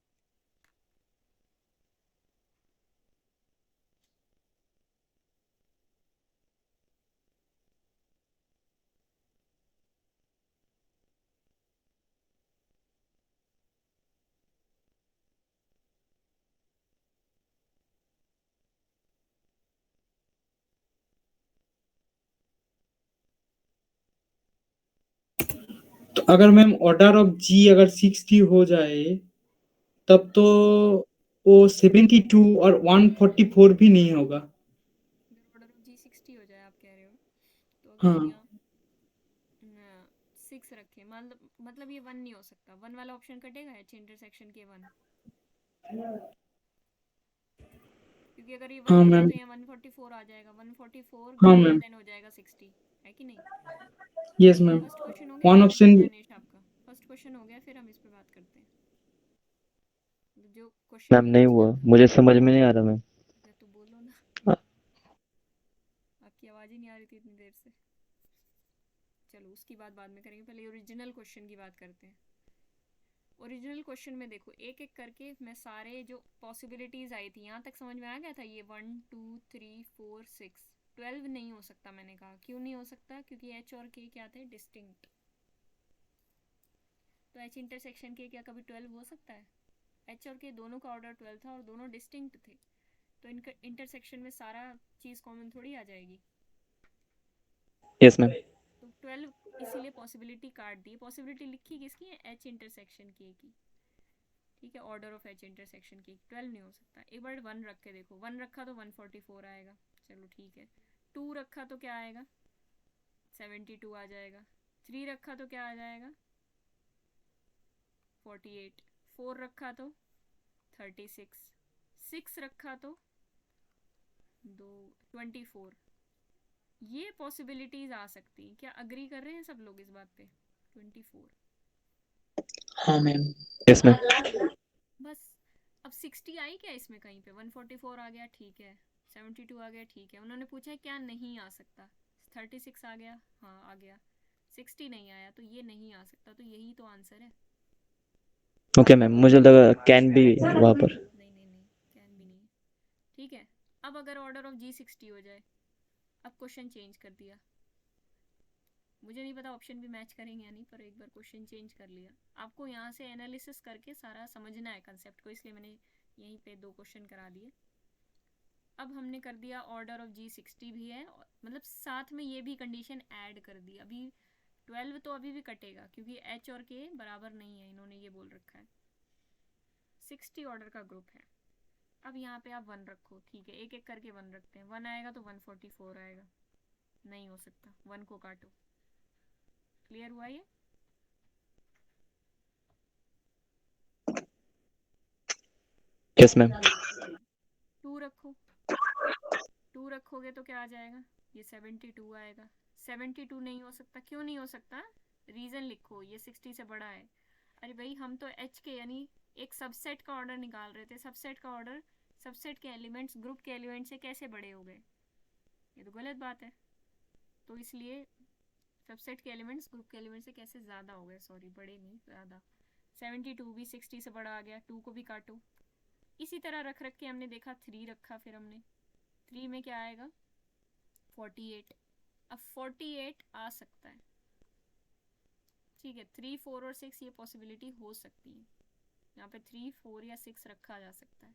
S2: तो अगर मैम ऑर्डर ऑफ जी अगर 60 हो जाए तब तो वो 72 और 144 भी नहीं होगा।
S1: ऑर्डर ऑफ जी 60 हो जाए आप कह रहे हो, तो अगर हम
S2: हाँ
S1: यहाँ 6 रखें, मतलब ये 1 नहीं हो सकता, 1 वाला ऑप्शन कटेगा एच इंटरसेक्शन के 1, क्योंकि अगर ये 1
S2: हाँ
S1: हो गया
S2: मैम,
S1: तो यहाँ 144 आ जाएगा, 144
S2: हाँ
S1: ग्रेटर
S2: मैम,
S1: देन हो जाएगा 60, है कि नहीं?
S2: Yes ma'am.
S1: फर्स्ट क्वेश्चन हो गया
S2: वन ऑप्शन,
S1: गणेश आपका, फर्स्ट क्वेश्चन हो गया, फिर हम इस पे बात करते हैं। जो क्वेश्चन
S3: मैम
S1: ये
S3: नहीं
S1: पूछना
S3: हुआ,
S1: था,
S3: मुझे समझ में नहीं आ रहा मैम।
S1: अच्छा तो बोलो ना, आपकी आवाज़ ही नहीं आ रही थी इतनी देर से। चलो उसकी बात बाद में करेंगे, पहले ओरिजिनल क्वेश्चन की बात करते हैं। ओरिजिनल क्वेश्चन में देखो एक एक करके मैं सारे जो पॉसिबिलिटीज़ आई थी यहाँ तक समझ में आ गया था, ये 1 2 3 4 6 12 नहीं हो सकता। मैंने कहा क्यों नहीं हो सकता, क्योंकि एच और के क्या थे, डिस्टिंक्ट। तो एच इंटरसेक्शन के क्या कभी 12 हो सकता है? एच और के दोनों का ऑर्डर 12 था और दोनों डिस्टिंक्ट थे, तो इनका इंटरसेक्शन में सारा चीज़ कॉमन थोड़ी आ जाएगी।
S3: Yes ma'am.
S1: तो 12 इसीलिए पॉसिबिलिटी काट दी। पॉसिबिलिटी लिखी किसकी है, एच इंटरसेक्शन के की, ठीक है, ऑर्डर ऑफ एच इंटरसेक्शन की 12 नहीं हो सकता। एक बार 1 रख के देखो, 1 रखा तो 144 आएगा, चलो ठीक है। 2 रखा तो क्या आएगा, 72 आ जाएगा। 3 रखा तो क्या आ जाएगा, 48। 4 रखा तो 36। 6 रखा तो 24। ये पॉसिबिलिटीज आ सकती हैं, क्या अग्री कर रहे हैं सब लोग इस बात पे? 24
S5: हाँ मैम।
S3: Yes ma'am.
S1: बस। अब 60 आई क्या इसमें कहीं पे? 144 आ गया, ठीक है, 72 आ गया, ठीक है। उन्होंने पूछा है क्या नहीं आ सकता, 36 आ गया, हाँ आ गया, 60 नहीं आया, तो ये नहीं आ सकता, तो यही तो आंसर है।
S3: ओके मैम, मुझे लगा कैन भी वहाँ पर।
S1: नहीं नहीं नहीं, कैन भी नहीं, ठीक है। अब अगर ऑर्डर ऑफ जी 60 हो जाए, अब क्वेश्चन चेंज कर दिया, मुझे नहीं पता ऑप्शन भी मैच करेंगे या नहीं, पर एक बार क्वेश्चन चेंज कर लिया। आपको यहाँ से एनालिसिस करके सारा समझना है कंसेप्ट को, इसलिए मैंने यहीं पे 2 क्वेश्चन करा दिए। अब हमने कर दिया ऑर्डर ऑफ जी 60 भी है, मतलब साथ में ये भी कंडीशन ऐड कर दी। अभी 12 तो अभी भी कटेगा क्योंकि एच और के बराबर नहीं है, इन्होंने ये बोल रखा है। 60 ऑर्डर का ग्रुप है। अब यहाँ पे आप 1 रखो, ठीक है, एक एक करके 1 रखते हैं। 1 आएगा तो 144 आएगा, नहीं हो सकता, 1 को काटो। क्लियर हुआ ये?
S3: Yes ma'am.
S1: 2 रखो, 2 रखोगे तो क्या आ जाएगा, ये 72 आएगा। 72 नहीं हो सकता, क्यों नहीं हो सकता, रीज़न लिखो, ये 60 से बड़ा है। अरे भाई हम तो एच के यानी एक सबसेट का ऑर्डर निकाल रहे थे, सबसेट का ऑर्डर सबसेट के एलिमेंट्स ग्रुप के एलिमेंट से कैसे बड़े हो गए, ये तो गलत बात है। तो इसलिए सबसेट के एलिमेंट्स ग्रुप के एलिमेंट से कैसे ज़्यादा हो गए, सॉरी बड़े नहीं ज़्यादा। 72 भी 60 से बड़ा आ गया, 2 को भी काटो। इसी तरह रख रख के हमने देखा, 3 रखा, फिर हमने 3 में क्या आएगा, 48। अब 48 आ सकता है, ठीक है, 3, 4 और 6 ये पॉसिबिलिटी हो सकती है। यहाँ पे 3, 4 या 6 रखा जा सकता है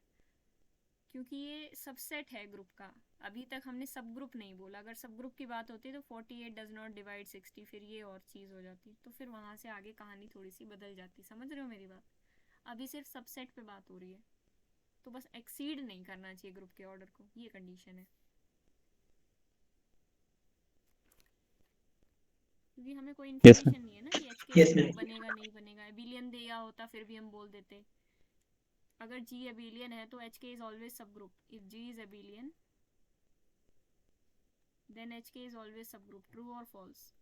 S1: क्योंकि ये सबसेट है ग्रुप का। अभी तक हमने सब ग्रुप नहीं बोला, अगर सब ग्रुप की बात होती तो 48 डज नॉट डिवाइड 60, फिर ये और चीज़ हो जाती, तो फिर वहाँ से आगे कहानी थोड़ी सी बदल जाती। समझ रहे हो मेरी बात? अभी सिर्फ सबसेट पे बात हो रही है, तो बस एक्सीड नहीं करना चाहिए ग्रुप के ऑर्डर को, ये कंडीशन है। क्योंकि हमें कोई
S3: Yes,
S1: इन्फॉर्मेशन नहीं है ना कि एच के
S5: Yes, ma'am.
S1: बनेगा नहीं बनेगा। एबिलियन दिया होता फिर भी हम बोल देते, अगर जी एबिलियन है तो H K is always subgroup. If G is abelian then H K is always subgroup. True और फॉल्स?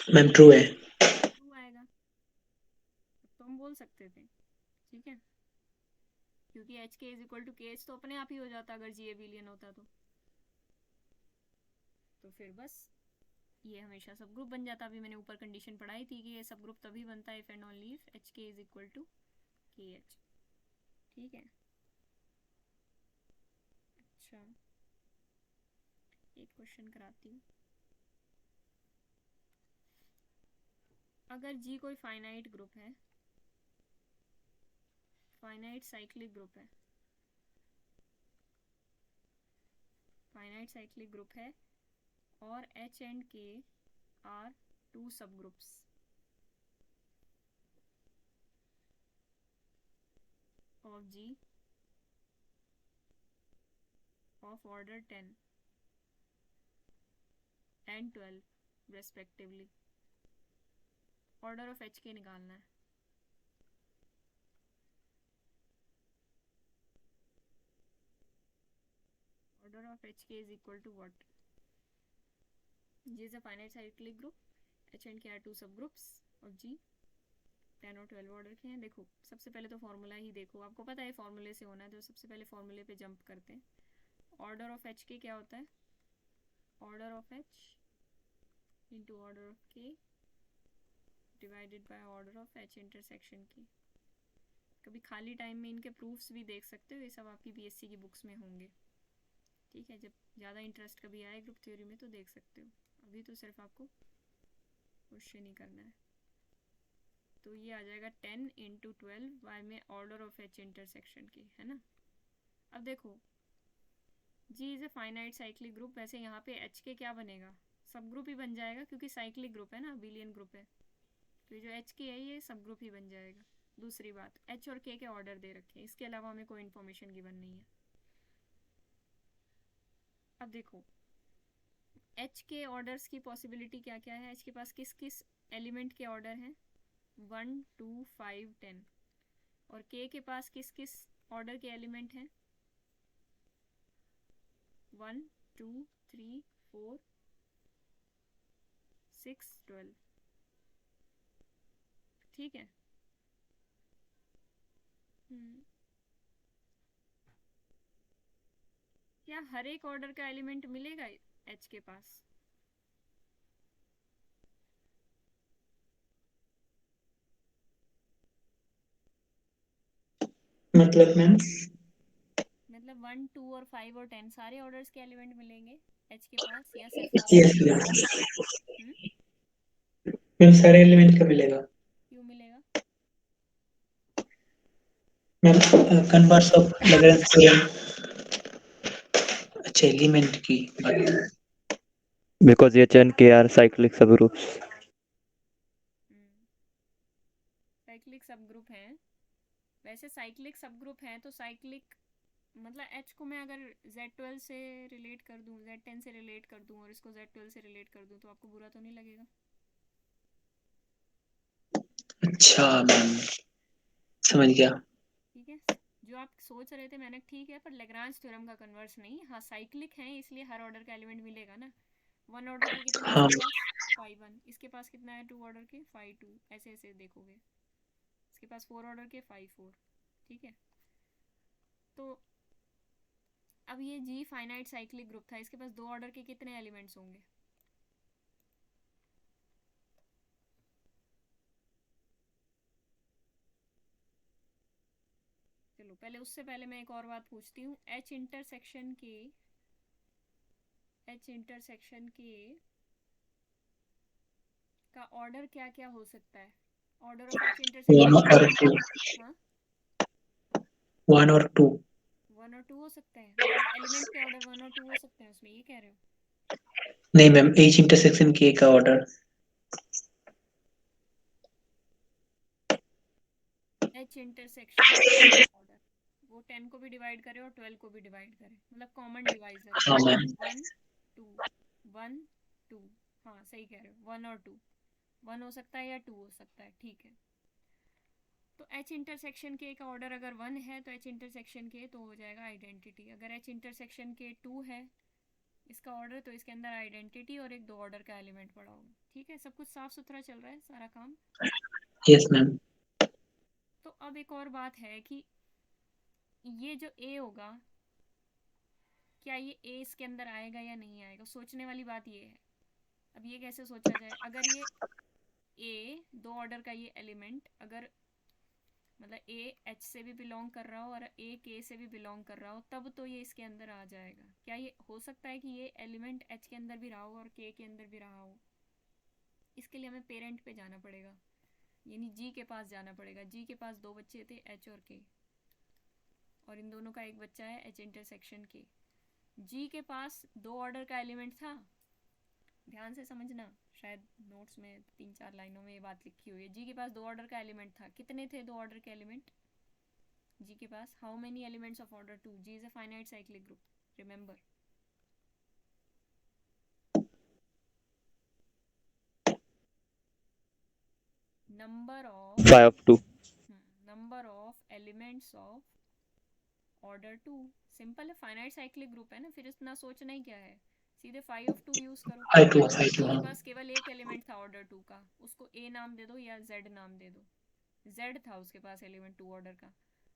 S5: मैम ट्रू है।
S1: ट्रू आएगा, तो हम बोल सकते थे, ठीक है, क्योंकि H K is equal to के एच तो अपने आप ही हो जाता अगर जी एबिलियन होता तो फिर बस ये हमेशा सब ग्रुप बन जाता। अभी मैंने ऊपर कंडीशन पढ़ाई थी कि ये सब ग्रुप तभी बनता है if and only if H K is equal to के एच, ठीक है। अच्छा, एक क्वेश्चन कराती हूँ। अगर जी कोई फाइनाइट ग्रुप है, फाइनाइट साइक्लिक ग्रुप है, फाइनाइट साइक्लिक ग्रुप है और H and K are 2 subgroups of G of order 10 and 12 respectively, order of h के निकालना है। order of h k is equal to what? G is a finite cyclic group, h and k are 2 subgroups of G, 10 और 12 order के हैं। देखो सबसे पहले तो फॉर्मूला ही देखो, आपको पता है फॉर्मूले से होना है, तो सबसे पहले फॉर्मूले पे जंप करते हैं। ऑर्डर ऑफ एच के क्या होता है, order of H into order of K divided by order of H intersection K. कभी खाली टाइम में इनके प्रूफ्स भी देख सकते हो, ये सब आपकी बीएससी की बुक्स में होंगे, ठीक है। जब ज़्यादा इंटरेस्ट कभी आए ग्रुप थ्योरी में तो देख सकते हो, अभी तो सिर्फ आपको क्वेश्चन ही करना है। तो ये आ जाएगा 10 इंटू 12 बाय में ऑर्डर ऑफ एच इंटरसेक्शन की, है ना। अब देखो G is a finite cyclic group, वैसे यहाँ पे एच के क्या बनेगा, सब ग्रुप ही बन जाएगा क्योंकि साइक्लिक ग्रुप है ना, अबिलियन ग्रुप है, तो ये जो एच के है ये सब ग्रुप ही बन जाएगा। दूसरी बात, एच और के ऑर्डर दे रखे हैं, इसके अलावा हमें कोई इन्फॉर्मेशन गिवन नहीं है। अब देखो एच के ऑर्डर्स की पॉसिबिलिटी क्या क्या है, एच के पास किस किस एलिमेंट के ऑर्डर हैं, 1, 2, 5, 10, और के पास किस किस ऑर्डर के एलिमेंट हैं, 1, 2, 3, 4, 6, 12, ठीक है। क्या हर एक ऑर्डर का एलिमेंट मिलेगा एच के पास?
S5: मतलब मैम
S1: मतलब 1, 2 और 5 और 10 सारे ऑर्डर्स के एलिमेंट मिलेंगे एच के पास या सिर्फ
S5: यस
S1: हम्म
S5: मैम सारे एलिमेंट का मिलेगा।
S1: क्यों मिलेगा?
S5: Ma'am converse of Lagrange theorem. अच्छा एलिमेंट की बात।
S3: because H and K are cyclic subgroups.
S1: Cyclic सब ग्रुप हैं। वैसे साइक्लिक सब ग्रुप हैं तो साइक्लिक मतलब H को मैं अगर Z12 से रिलेट कर दूं, Z10 से रिलेट कर दूं और इसको Z12 से रिलेट कर दूं तो आपको बुरा तो नहीं लगेगा?
S5: अच्छा मैम समझ गया।
S1: ठीक है, जो आप सोच रहे थे मैंने ठीक है, पर लैग्रांज थ्योरम का कन्वर्स नहीं। हाँ साइक्लिक है इसलिए हर ऑर्डर का एलिमेंट मिलेगा ना। वन ऑर्डर के कितने
S5: हाँ
S1: इसके पास? 5 1। इसके पास कितना है टू ऑर्डर के? 5 2। ऐसे ऐसे देखोगे, इसके पास 4 ऑर्डर के 5 4। ठीक है, तो अब ये जी फाइनाइट साइक्लिक ग्रुप था, इसके पास दो ऑर्डर के कितने एलिमेंट्स होंगे? चलो पहले उससे पहले मैं एक और बात पूछती हूँ। एच इंटरसेक्शन का ऑर्डर क्या क्या हो सकता है? ऑर्डर ऑफ एच
S5: 1
S1: इंटरसेक्शन
S5: और 2।
S1: हाँ
S5: 1 और 2।
S1: 1 और 2 हो सकते हैं, मतलब एलिमेंट के ऑर्डर 1 और 2 हो सकते हैं उसमें, ये कह रहे हो?
S5: नहीं मैम H इंटरसेक्शन K का ऑर्डर।
S1: एच इंटरसेक्शन का ऑर्डर वो 10 को भी डिवाइड करे और 12 को भी डिवाइड करे, मतलब कॉमन डिवाइजर है।
S5: हाँ मैम
S1: 1 2 1 2। हाँ सही कह रहे हो, 1 और 2। 1 हो सकता है या 2 हो सकता है, ठीक है। तो एच इंटरसेक्शन के का ऑर्डर अगर 1 है तो एच इंटरसेक्शन के तो हो जाएगा आइडेंटिटी। अगर एच इंटरसेक्शन के 2 है इसका ऑर्डर, तो इसके अंदर आइडेंटिटी और एक दो ऑर्डर का एलिमेंट पड़ा होगा। ठीक है, सब कुछ साफ सुथरा चल रहा है सारा काम।
S5: Yes ma'am.
S1: तो अब एक और बात है कि ये जो ए होगा, क्या ये ए इसके अंदर आएगा या नहीं आएगा? सोचने वाली बात ये है। अब ये कैसे सोचा जाए? अगर ये ए दो ऑर्डर का ये एलिमेंट अगर मतलब ए एच से भी बिलोंग कर रहा हो और ए के से भी बिलोंग कर रहा हो, तब तो ये इसके अंदर आ जाएगा। क्या ये हो सकता है कि ये एलिमेंट एच के अंदर भी रहा हो और के अंदर भी रहा हो? इसके लिए हमें पेरेंट पे जाना पड़ेगा, यानी जी के पास जाना पड़ेगा। जी के पास दो बच्चे थे एच और के, और इन दोनों का एक बच्चा है एच इंटरसेक्शन के। जी के पास दो ऑर्डर का एलिमेंट था, ध्यान से समझना, शायद नोट्स में 3-4 लाइनों में ये बात लिखी हुई है। जी के पास दो ऑर्डर का एलिमेंट था। कितने थे दो ऑर्डर के एलिमेंट जी के पास? How many elements of order 2? G is a finite cyclic group, remember. Number of
S3: 5 of 2.
S1: Number of elements of order 2। Simple है, फाइनाइट साइक्लिक ग्रुप है ना, फिर इतना सोचना ही क्या है, सीधे 5 of 2 यूज करो।
S5: I2 I2
S1: जी के
S5: हाँ।
S1: पास केवल एक एलिमेंट था ऑर्डर 2 का, उसको ए नाम दे दो या जेड नाम दे दो। जेड था उसके पास एलिमेंट 2 ऑर्डर का।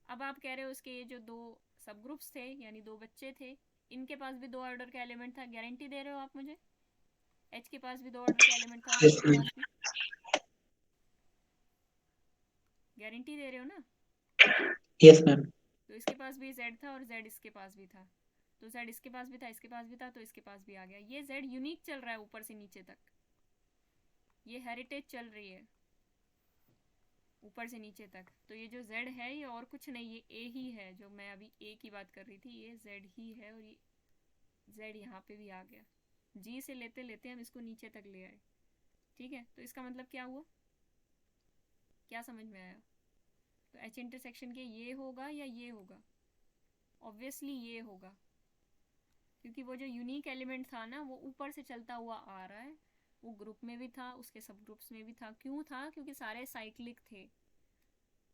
S1: अब आप कह रहे हो उसके ये जो दो सब ग्रुप्स थे यानी दो बच्चे थे, इनके पास भी दो ऑर्डर का एलिमेंट था। गारंटी दे रहे हो आप मुझे? एच के पास भी दो ऑर्डर का एलिमेंट था और
S5: यस
S1: के
S5: मैम।
S1: पास भी? गारंटी दे रहे हो ना?
S5: Yes ma'am.
S1: तो इसके पास भी जेड था और जेड इसके पास भी था, तो जेड इसके पास भी था, इसके पास भी था, तो इसके पास भी आ गया। ये जेड यूनिक चल रहा है ऊपर से नीचे तक, ये हेरिटेज चल रही है ऊपर से नीचे तक। तो ये जो z है ये और कुछ नहीं, ये a ही है। जो मैं अभी a की बात कर रही थी ये z ही है, और ये z यहाँ पे भी आ गया। g से लेते लेते हम इसको नीचे तक ले आए। ठीक है, तो इसका मतलब क्या हुआ? क्या समझ में आया? तो h इंटरसेक्शन के ये होगा या ये होगा? ऑब्वियसली ये होगा, क्योंकि वो जो यूनिक एलिमेंट था ना वो ऊपर से चलता हुआ आ रहा है, वो ग्रुप में भी था, उसके सब ग्रुप्स में भी था। क्यों था? क्योंकि सारे साइक्लिक थे,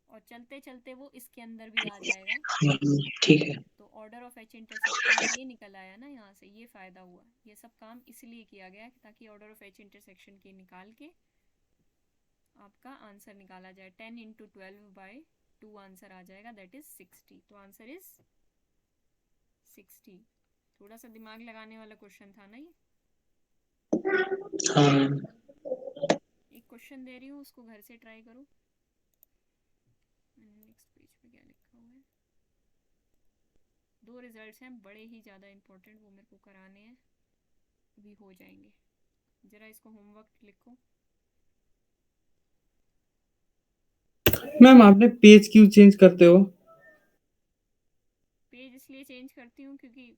S1: और चलते चलते वो इसके अंदर भी आ जाएगा।
S5: ठीक है।
S1: तो ऑर्डर ऑफ एच इंटरसेक्शन ये निकल आया ना यहाँ से, ये फ़ायदा हुआ। ये सब काम इसलिए किया गया ताकि ऑर्डर ऑफ एच इंटरसेक्शन के निकाल के आपका आंसर निकाला जाए। 10 × 12/2 आंसर आ जाएगा, दैट इज 60। तो आंसर इज 60। थोड़ा सा दिमाग लगाने वाला क्वेश्चन था ना ये।
S5: हाँ मैम।
S1: एक क्वेश्चन दे रही हूँ, उसको घर से ट्राई करो। नेक्स्ट पेज पे क्या लिखा हुआ है? दो रिजल्ट्स हैं बड़े ही ज़्यादा इम्पोर्टेंट, वो मेरे को कराने हैं, भी हो जाएंगे। ज़रा इसको होमवर्क लिखो।
S2: मैम आपने पेज क्यों चेंज करते हो?
S1: चेंज करती हूँ क्योंकि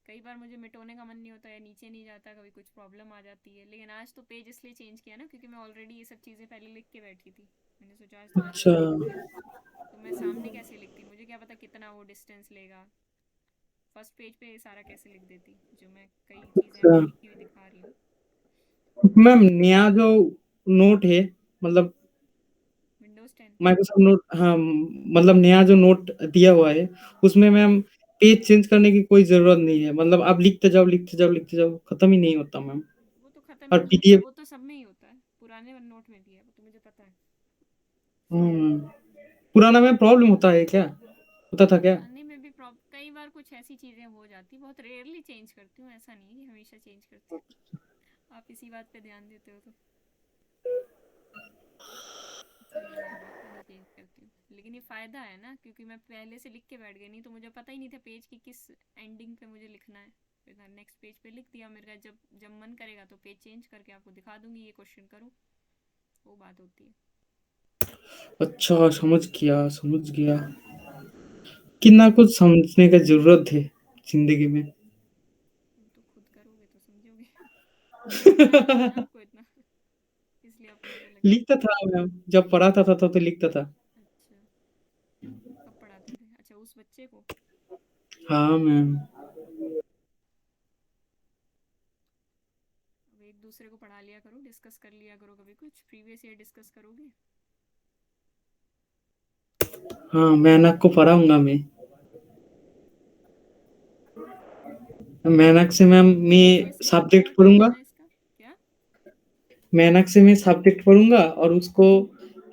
S1: कई बार मुझे मिटाने का मन नहीं होता या नीचे नहीं जाता, कभी कुछ प्रॉब्लम आ जाती है। लेकिन आज तो पेज इसलिए चेंज किया ना क्योंकि मैं ऑलरेडी ये सब चीज़ें पहले लिख के बैठी थी। मैंने सोचा आज तो वापस
S2: अच्छा
S1: से लिखती हूँ, तो मैं सामने कैसे लिखती, मुझे क्या पता कितना वो डिस्टेंस लेगा। फर्स्ट पेज पे ये सारा कैसे लिख देती, जो मैं कई चीज़ें
S2: अच्छा
S1: अभी लिखी हुई दिखा रही हूँ।
S2: मैम नया जो नोट है मतलब
S1: विंडोज़ 10।
S2: माइक्रोसॉफ्ट नोट, हाँ मतलब नया जो नोट दिया हुआ है उसमें मैम पेज चेंज करने की कोई जरूरत नहीं है, मतलब आप लिखते जाओ लिखते जाओ लिखते जाओ, खत्म ही नहीं होता मैम।
S1: वो तो ख़त्म ही
S2: और
S1: नहीं होता,
S2: पीडीएफ
S1: वो तो सब में ही होता है, पुराने नोट में भी है, वो तो मुझे पता है।
S2: पुराना में प्रॉब्लम होता है क्या, होता था क्या?
S1: पुराने में भी कई बार कुछ ऐसी चीज़ें हो जाती, बहुत रेयरली चेंज करती हूँ, ऐसा नहीं है कि हमेशा चेंज करती हूँ। आप इसी बात पे ध्यान देते हो तो ऐसा नहीं है, हमेशा नहीं चेंज करती हूँ। लेकिन ये फ़ायदा है ना, क्योंकि मैं पहले से लिख के बैठ गई, नहीं तो मुझे पता ही नहीं था पेज की किस एंडिंग पे मुझे लिखना है। फिर नेक्स्ट पेज पे लिख दिया, मेरे का जब जब मन करेगा तो पेज चेंज करके आपको दिखा दूंगी, ये क्वेश्चन करूँ, वो बात होती है।
S2: अच्छा समझ गया कितना कुछ समझने का जरूरत है जिंदगी में।
S1: तुम तो खुद करोगे तो समझोगे। आता है ना आपको इतना, इसलिए अपने पे लगे
S2: लिखता था मैम, जब पढ़ाता था तो लिखता था।
S1: अच्छा, कब पढ़ाते थे? अच्छा, उस बच्चे को।
S2: हाँ मैम।
S1: अब एक दूसरे को पढ़ा लिया करो, डिस्कस कर लिया करो, कभी कुछ प्रीवियस ईयर डिस्कस करोगे।
S2: हाँ मैनक को पढ़ाऊंगा मैनक से मैम मैं
S1: प्रीवियस ईयर
S2: सब्जेक्ट
S1: क्या क्या
S2: पढ़ूंगा।
S1: होता है इसका, क्या?
S2: मैनक से मैं सब्जेक्ट पढ़ूंगा और उसको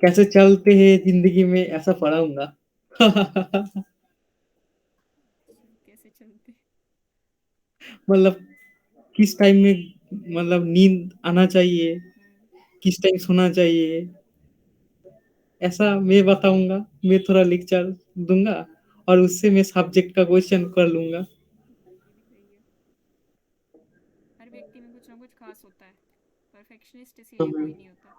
S2: कैसे चलते हैं जिंदगी में ऐसा पढ़ाऊंगा।
S1: कैसे चलते?
S2: मतलब किस टाइम में मतलब नींद आना चाहिए, किस टाइम सोना चाहिए, ऐसा मैं बताऊंगा। मैं थोड़ा लेक्चर दूंगा और उससे मैं सब्जेक्ट का क्वेश्चन कर लूंगा।
S1: ये भी सही है। हर व्यक्ति में कुछ ना कुछ खास होता है, परफेक्शनिस्ट
S2: हाँ
S1: इसीलिए कोई
S2: मैम।
S1: नहीं होता।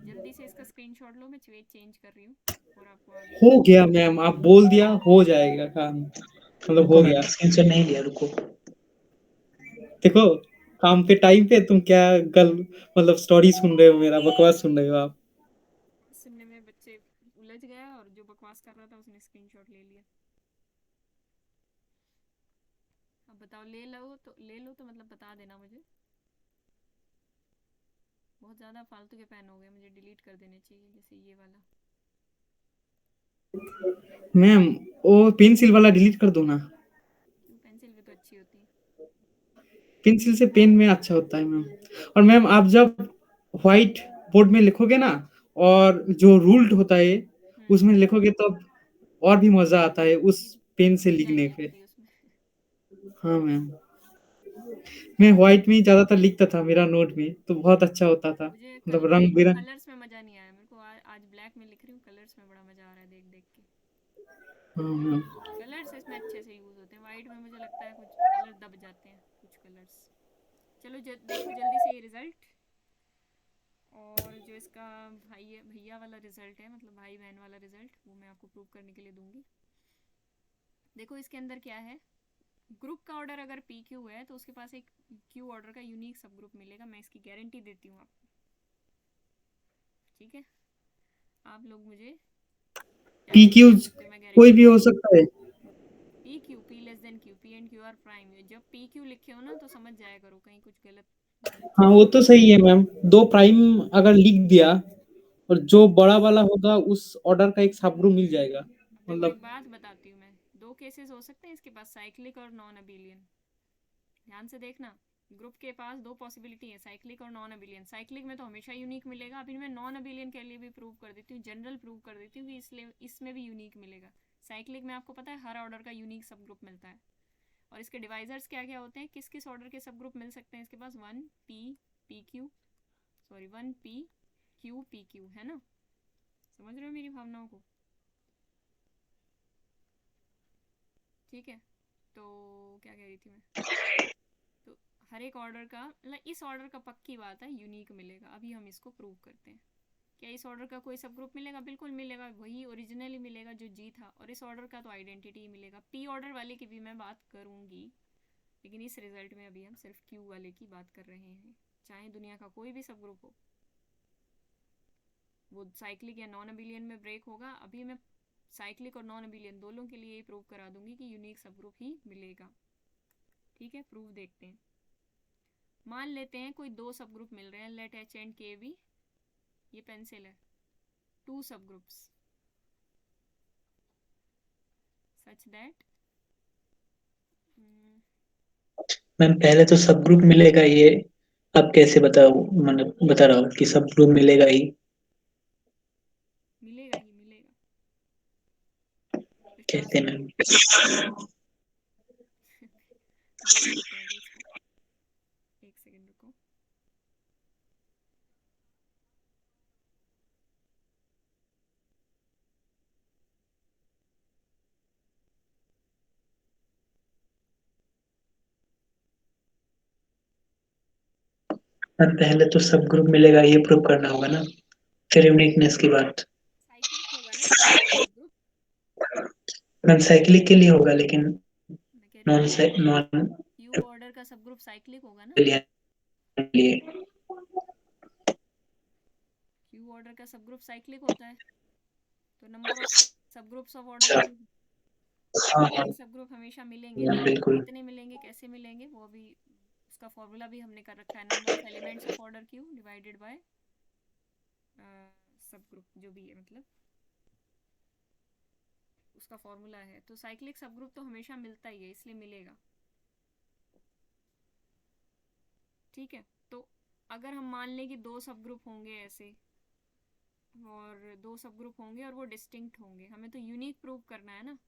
S1: जल्दी से इसका स्क्रीनशॉट लो, मैं पेज चेंज कर रही हूँ और आपको आगे
S2: हो गया मैम, आप बोल दिया हो जाएगा काम, मतलब
S5: रुको
S2: हो
S5: मैम
S2: गया।
S5: स्क्रीनशॉट नहीं लिया, रुको।
S2: देखो काम के टाइम पे तुम क्या गल मतलब स्टोरी सुन रहे हो, मेरा बकवास सुन रहे हो आप।
S1: सुनने में बच्चे उलझ गया और जो बकवास कर रहा था उसने स्क्रीनशॉट ले लिया। अब बताओ, ले लो तो मतलब बता देना मुझे। बहुत ज़्यादा फालतू के पेन हो गए, मुझे डिलीट कर देने चाहिए, जैसे ये वाला।
S2: मैम वो पेंसिल वाला डिलीट कर दो ना।
S1: क्यों, पेंसिल भी तो अच्छी होती है।
S2: पेंसिल से पेन में अच्छा होता है मैम। और मैम आप जब व्हाइट बोर्ड में लिखोगे ना और जो रूल्ड होता है उसमें लिखोगे तब और भी मजा आता है उस पेन से
S1: धुंधलाई
S2: लिखने
S1: नहीं
S2: पे।
S1: होती उसमें।
S2: हाँ मैम, मैं व्हाइट में ही ज्यादातर लिखता था, मेरा नोट में तो बहुत अच्छा होता था,
S1: मुझे
S2: मतलब रंग बिरंग।
S1: कलर्स में मज़ा नहीं आया मेरे को। आज ब्लैक में लिख रही हूँ, कलर्स में बड़ा मज़ा आ रहा है देख देख के।
S2: हाँ मैम।
S1: कलर्स इसमें अच्छे से यूज़ होते हैं, वाइट में मुझे लगता है कुछ कलर दब जाते हैं, कुछ कलर्स। चलो देखो जल्दी से ये रिज़ल्ट, और जो इसका भैया वाला रिज़ल्ट है, मतलब भाई बहन वाला रिज़ल्ट, वो मैं आपको प्रूव करने के लिए दूंगी। देखो इसके अंदर क्या है, ग्रुप का ऑर्डर अगर पी क्यू है तो उसके पास एक क्यू ऑर्डर का यूनिक सब ग्रुप मिलेगा, मैं इसकी गारंटी देती हूँ आपको। ठीक है, आप लोग मुझे
S2: पी
S1: चैलेंज
S2: क्यू
S1: कर सकते हो, मैं
S2: कोई
S1: गारंटी
S2: भी हो
S1: देती हूँ।
S2: सकता है।
S1: P Q, P less than Q, P and Q R prime. जब पी क्यू लिखे हो ना तो समझ जाया करो, कहीं कुछ गलत
S2: हाँ
S1: चीज़
S2: वो
S1: ना
S2: तो
S1: हो।
S2: सही है मैम, दो प्राइम अगर लिख दिया और जो बड़ा वाला होगा उस ऑर्डर का एक सब ग्रुप मिल जाएगा
S1: अब देखो
S2: मतलब।
S1: एक बात बताती हूँ मैं, दो केसेस हो सकते हैं इसके पास, साइक्लिक और नॉन अबिलियन। ध्यान से देखना, ग्रुप के पास दो पॉसिबिलिटी है, साइक्लिक और नॉन अबिलियन। साइक्लिक में तो हमेशा यूनिक मिलेगा, अभी मैं नॉन अबिलियन के लिए भी प्रूव कर देती हूँ, जनरल प्रूव कर देती हूँ कि इसलिए इसमें भी यूनिक मिलेगा। साइक्लिक में आपको पता है हर ऑर्डर का यूनिक सब ग्रुप मिलता है। और इसके डिवाइजर्स क्या क्या होते हैं, किस किस ऑर्डर के सब ग्रुप मिल सकते हैं इसके पास, 1 है ना। समझ रहे हो मेरी भावनाओं को? ठीक है, तो क्या कह रही थी मैं, तो हर एक ऑर्डर का मतलब इस ऑर्डर का पक्की बात है यूनिक मिलेगा। अभी हम इसको प्रूव करते हैं। क्या इस ऑर्डर का कोई सब ग्रुप मिलेगा? बिल्कुल मिलेगा, वही ओरिजिनली मिलेगा जो जी था, और इस ऑर्डर का तो आइडेंटिटी ही मिलेगा। पी ऑर्डर वाले की भी मैं बात करूंगी, लेकिन इस रिजल्ट में अभी हम सिर्फ क्यू वाले की बात कर रहे हैं। चाहे दुनिया का कोई भी सब ग्रुप हो, वो साइक्लिक या नॉन अबिलियन में ब्रेक होगा। अभी मैं साइक्लिक और नॉन अबिलियन दोनों के लिए ये प्रूव करा दूंगी कि यूनिक सब ग्रुप ही मिलेगा। ठीक है, प्रूफ देखते हैं। मान लेते हैं कोई दो सब ग्रुप मिल रहे हैं, लेट एच एंड के बी, ये पेंसिल है, टू सब ग्रुप्स सच दैट
S5: मैम पहले तो सब ग्रुप मिलेगा, ये आप कैसे बताओ, मतलब बता रहा हूँ कि सब ग्रुप मिलेगा ही।
S1: मिलेगा ही मिलेगा। तो
S5: कैसे
S1: चांस
S5: मैम?
S1: देख लेते हैं अभी इसको, एक सेकेंड रुको।
S5: मैम पहले तो सब ग्रुप मिलेगा ये प्रूव करना होगा ना, फिर यूनिकनेस की बात।
S1: साइक्लिक होगा ना सब ग्रुप,
S5: मैम साइक्लिक के लिए होगा, लेकिन
S1: मैं कह रही हूँ
S5: नॉन नॉन
S1: क्यू ऑर्डर का सब ग्रुप साइक्लिक होगा ना।
S5: के लिए।
S1: क्यू ऑर्डर का सब ग्रुप साइक्लिक होता है, तो नंबर ऑफ सब ग्रुप्स ऑफ ऑर्डर
S5: अच्छा,
S1: क्यू,
S5: हाँ हाँ
S1: यूनिक सब ग्रुप हमेशा मिलेंगे
S5: मैम
S1: ना।
S5: बिल्कुल।
S1: कितने मिलेंगे, कैसे मिलेंगे, वो अभी उसका फॉर्मूला भी हमने कर रखा है, number of elements of order q divided bye सब ग्रुप, जो भी है मतलब उसका फॉर्मूला है। तो साइक्लिक सब ग्रुप तो हमेशा मिलता ही है, इसलिए मिलेगा। ठीक है, तो अगर हम मान लें कि दो सब ग्रुप होंगे ऐसे, और दो सब ग्रुप होंगे और वो डिस्टिंक्ट होंगे, हमें तो यूनिक प्रूव करना है ना,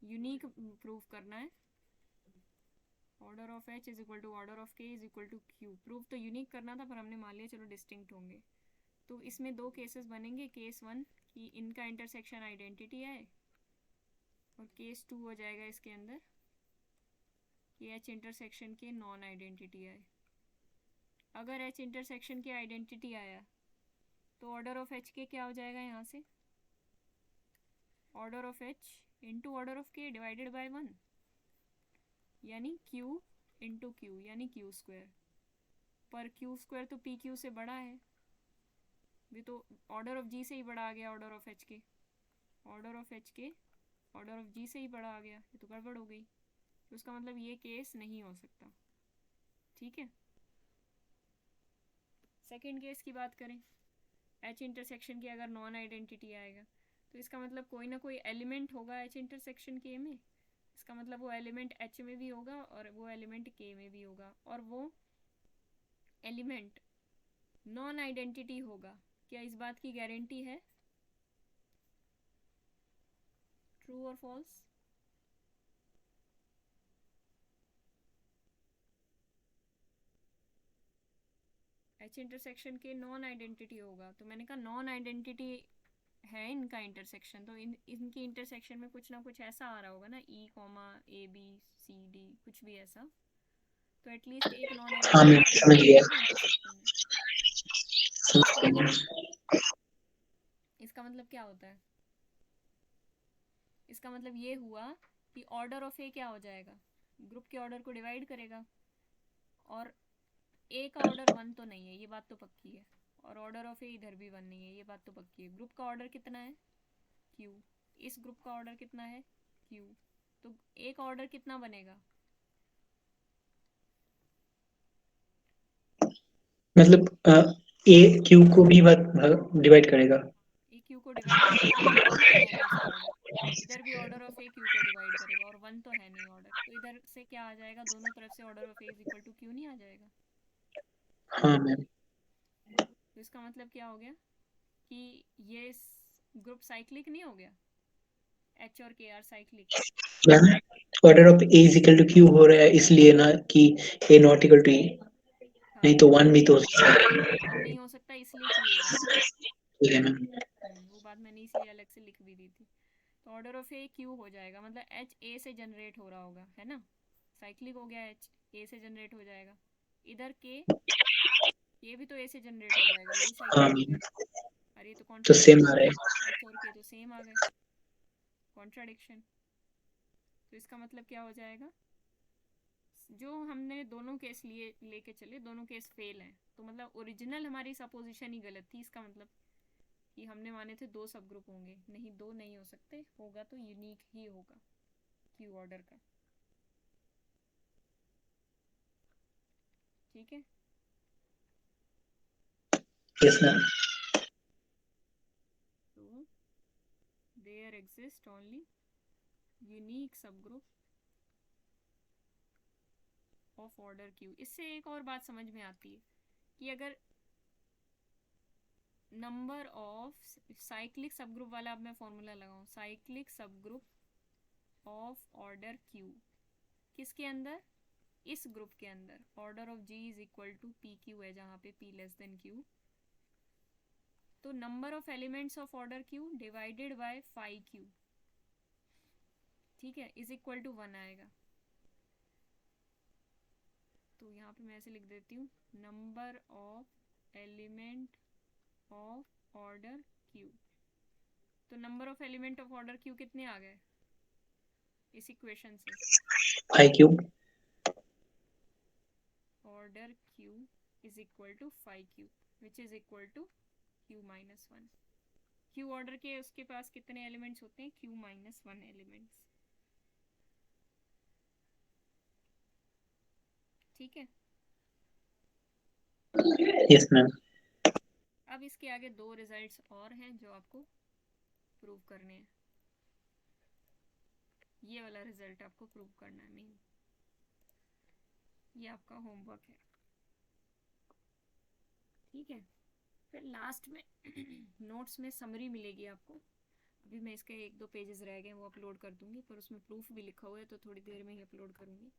S1: यूनिक प्रूव करना है। Order of H is equal to order of K is equal to Q, prove तो यूनिक करना था, पर हमने मान लिया चलो डिस्टिंक्ट होंगे। तो इसमें दो केसेस बनेंगे, केस वन कि इनका इंटरसेक्शन आइडेंटिटी है, और केस टू हो जाएगा इसके अंदर कि एच इंटरसेक्शन के नॉन आइडेंटिटी आए। अगर एच इंटरसेक्शन की आइडेंटिटी आया तो ऑर्डर ऑफ एच के क्या हो जाएगा, यहाँ से order of H into order of K divided by one, यानी क्यू इंटू क्यू, यानी क्यू स्क्वायर। पर क्यू स्क्वायर तो पी क्यू से बड़ा है, ये तो ऑर्डर ऑफ जी से ही बड़ा आ गया, ऑर्डर ऑफ एच के, ऑर्डर ऑफ एच के ऑर्डर ऑफ जी से ही बड़ा आ गया, ये तो गड़बड़ हो गई। तो उसका मतलब ये केस नहीं हो सकता। ठीक है, सेकेंड केस की बात करें, एच इंटरसेक्शन की अगर नॉन आइडेंटिटी आएगा, तो इसका मतलब कोई ना कोई एलिमेंट होगा एच इंटरसेक्शन के में, इसका मतलब वो एलिमेंट एच में भी होगा और वो एलिमेंट के में भी होगा, और वो एलिमेंट नॉन आइडेंटिटी होगा। क्या इस बात की गारंटी है? ट्रू और फॉल्स? एच इंटरसेक्शन के नॉन आइडेंटिटी होगा, तो मैंने कहा नॉन आइडेंटिटी है इनका इंटरसेक्शन, तो इनकी इंटरसेक्शन में कुछ ना कुछ ऐसा आ रहा होगा ना, E comma A B C D, कुछ भी ऐसा, तो एटलीस्ट एक नॉन
S5: हाँ मैम
S1: आइडेंटिटी
S5: समझ
S1: एलिमेंट
S5: गया,
S1: होगा ना इंटरसेक्शन में।
S5: समझ
S1: इसका
S5: गया
S1: मतलब
S5: मैम।
S1: इसका मतलब क्या होता है? इसका मतलब ये हुआ कि ऑर्डर ऑफ ए क्या हो जाएगा, ग्रुप के ऑर्डर को डिवाइड करेगा, और ए का ऑर्डर वन तो नहीं है, ये बात तो पक्की है, और ऑर्डर ऑफ ए इधर भी वन नहीं है, ये बात तो पक्की है। ग्रुप का ऑर्डर कितना है? क्यू। इस ग्रुप का ऑर्डर कितना है? क्यू। तो ए का ऑर्डर कितना बनेगा?
S5: मतलब ए क्यू को भी डिवाइड करेगा।
S1: ए क्यू को डिवाइड करेगा, मतलब वन तो है नहीं इसका ऑर्डर, इधर भी ऑर्डर ऑफ ए क्यू को डिवाइड करेगा, और वन तो है नहीं ऑर्डर, तो इधर से क्या आ जाएगा, दोनों तरफ से order of a is equal to q नहीं आ जाएगा?
S5: हाँ मैम।
S1: तो इसका मतलब क्या हो गया कि ये ग्रुप साइक्लिक नहीं हो गया, एच और K are cyclic.
S5: Ma'am order of a is equal to q हो रहा है इसलिए ना कि a not equal to e, नहीं
S1: हाँ,
S5: तो वन भी तो हो सकता
S1: वन नहीं हो सकता, इसलिए क्यू हो रहा है ना।
S5: है मैम।
S1: वो बात मैंने इसलिए अलग से लिख भी दी थी। तो ऑर्डर ऑफ ए क्यू हो जाएगा, मतलब एच ए से जनरेट हो रहा होगा, है ना, साइक्लिक हो गया, एच ए से जनरेट हो जाएगा, इधर के भी तो ए से जनरेट हो जाएगा, वो भी
S5: हाँ
S1: साइक्लिक हो गया। अरे ये तो
S5: तो सेम आ रहा है।
S1: x और k तो सेम आ गए, कॉन्ट्राडिक्शन। तो इसका मतलब क्या हो जाएगा, जो हमने दोनों केस लिए लेके चले दोनों केस फेल हैं, तो मतलब ओरिजिनल हमारी सपोजिशन ही गलत थी। इसका मतलब कि हमने माने थे 2 सब ग्रुप होंगे, नहीं 2 नहीं हो सकते, होगा तो यूनिक ही होगा क्यू ऑर्डर का। ठीक है,
S5: यस मैम।
S1: तो देयर एग्जिस्ट ओनली यूनिक सब ग्रुप ऑफ ऑर्डर क्यू। इससे एक और बात समझ में आती है कि अगर नंबर ऑफ साइक्लिक सब ग्रुप वाला, अब मैं फॉर्मूला लगाऊं, साइक्लिक सब ग्रुप ऑफ ऑर्डर क्यू किसके अंदर, इस ग्रुप के अंदर, order of G is equal to p q है, जहां पे पी लेस देन क्यू, तो number of elements of order q divided by phi q, ठीक है, इज इक्वल टू 1 आएगा। तो यहाँ पे मैं ऐसे लिख देती हूँ, number of element of order Q. तो number of element of order Q कितने आ गए इस इक्वेशन से,
S5: phi cube.
S1: Order Q is equal to phi Q which is equal to Q minus 1। Q order के उसके पास कितने एलिमेंट्स होते हैं, क्यू माइनस 1 एलिमेंट्स। ठीक है,
S5: यस मैम।
S1: अब इसके आगे 2 रिजल्ट्स और हैं जो आपको प्रूव करने हैं। ये वाला रिजल्ट आपको प्रूव करना है मेन, ये आपका होमवर्क है। ठीक है, फिर लास्ट में नोट्स में समरी मिलेगी आपको। अभी मैं इसके 1-2 पेजेस रह गए वो अपलोड कर दूंगी, पर उसमें प्रूफ भी लिखा हुआ है तो थोड़ी देर में ही अपलोड करूंगी।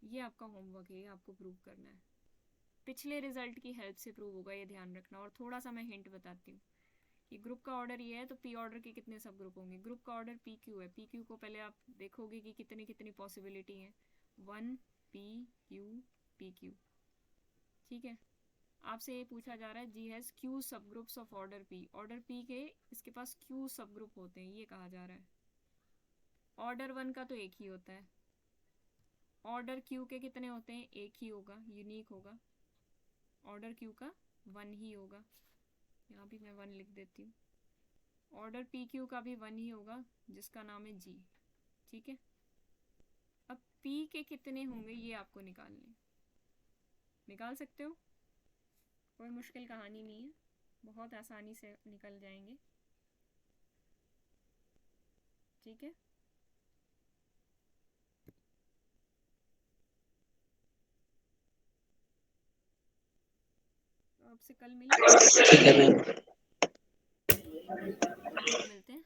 S1: ये आपका होमवर्क है, ये आपको प्रूव करना है। पिछले रिजल्ट की हेल्प से प्रूव होगा, ये ध्यान रखना। और थोड़ा सा मैं हिंट बताती हूँ कि ग्रुप का ऑर्डर ये है तो पी ऑर्डर के कितने सब ग्रुप होंगे। ग्रुप का ऑर्डर पी क्यू है, पी क्यू को पहले आप देखोगे कि कितनी कितनी पॉसिबिलिटी है, 1 पी क्यू पी क्यू। ठीक है, आपसे ये पूछा जा रहा है जी हैज क्यू सब groups of order P, order P के इसके पास क्यू सब ग्रुप होते हैं, ये कहा जा रहा है। ऑर्डर 1 का तो एक ही होता है, ऑर्डर क्यू के कितने होते हैं, एक ही होगा, यूनिक होगा। ऑर्डर क्यू का 1 ही होगा, यहाँ भी मैं 1 लिख देती हूँ। ऑर्डर पी क्यू का भी 1 ही होगा जिसका नाम है जी। ठीक है, अब पी के कितने होंगे ये आपको निकालने, निकाल सकते हो, कोई मुश्किल कहानी नहीं है, बहुत आसानी से निकल जाएंगे। ठीक है, तो आपसे कल मिलें,
S5: ठीक है मैम।
S1: कल मिलते हैं।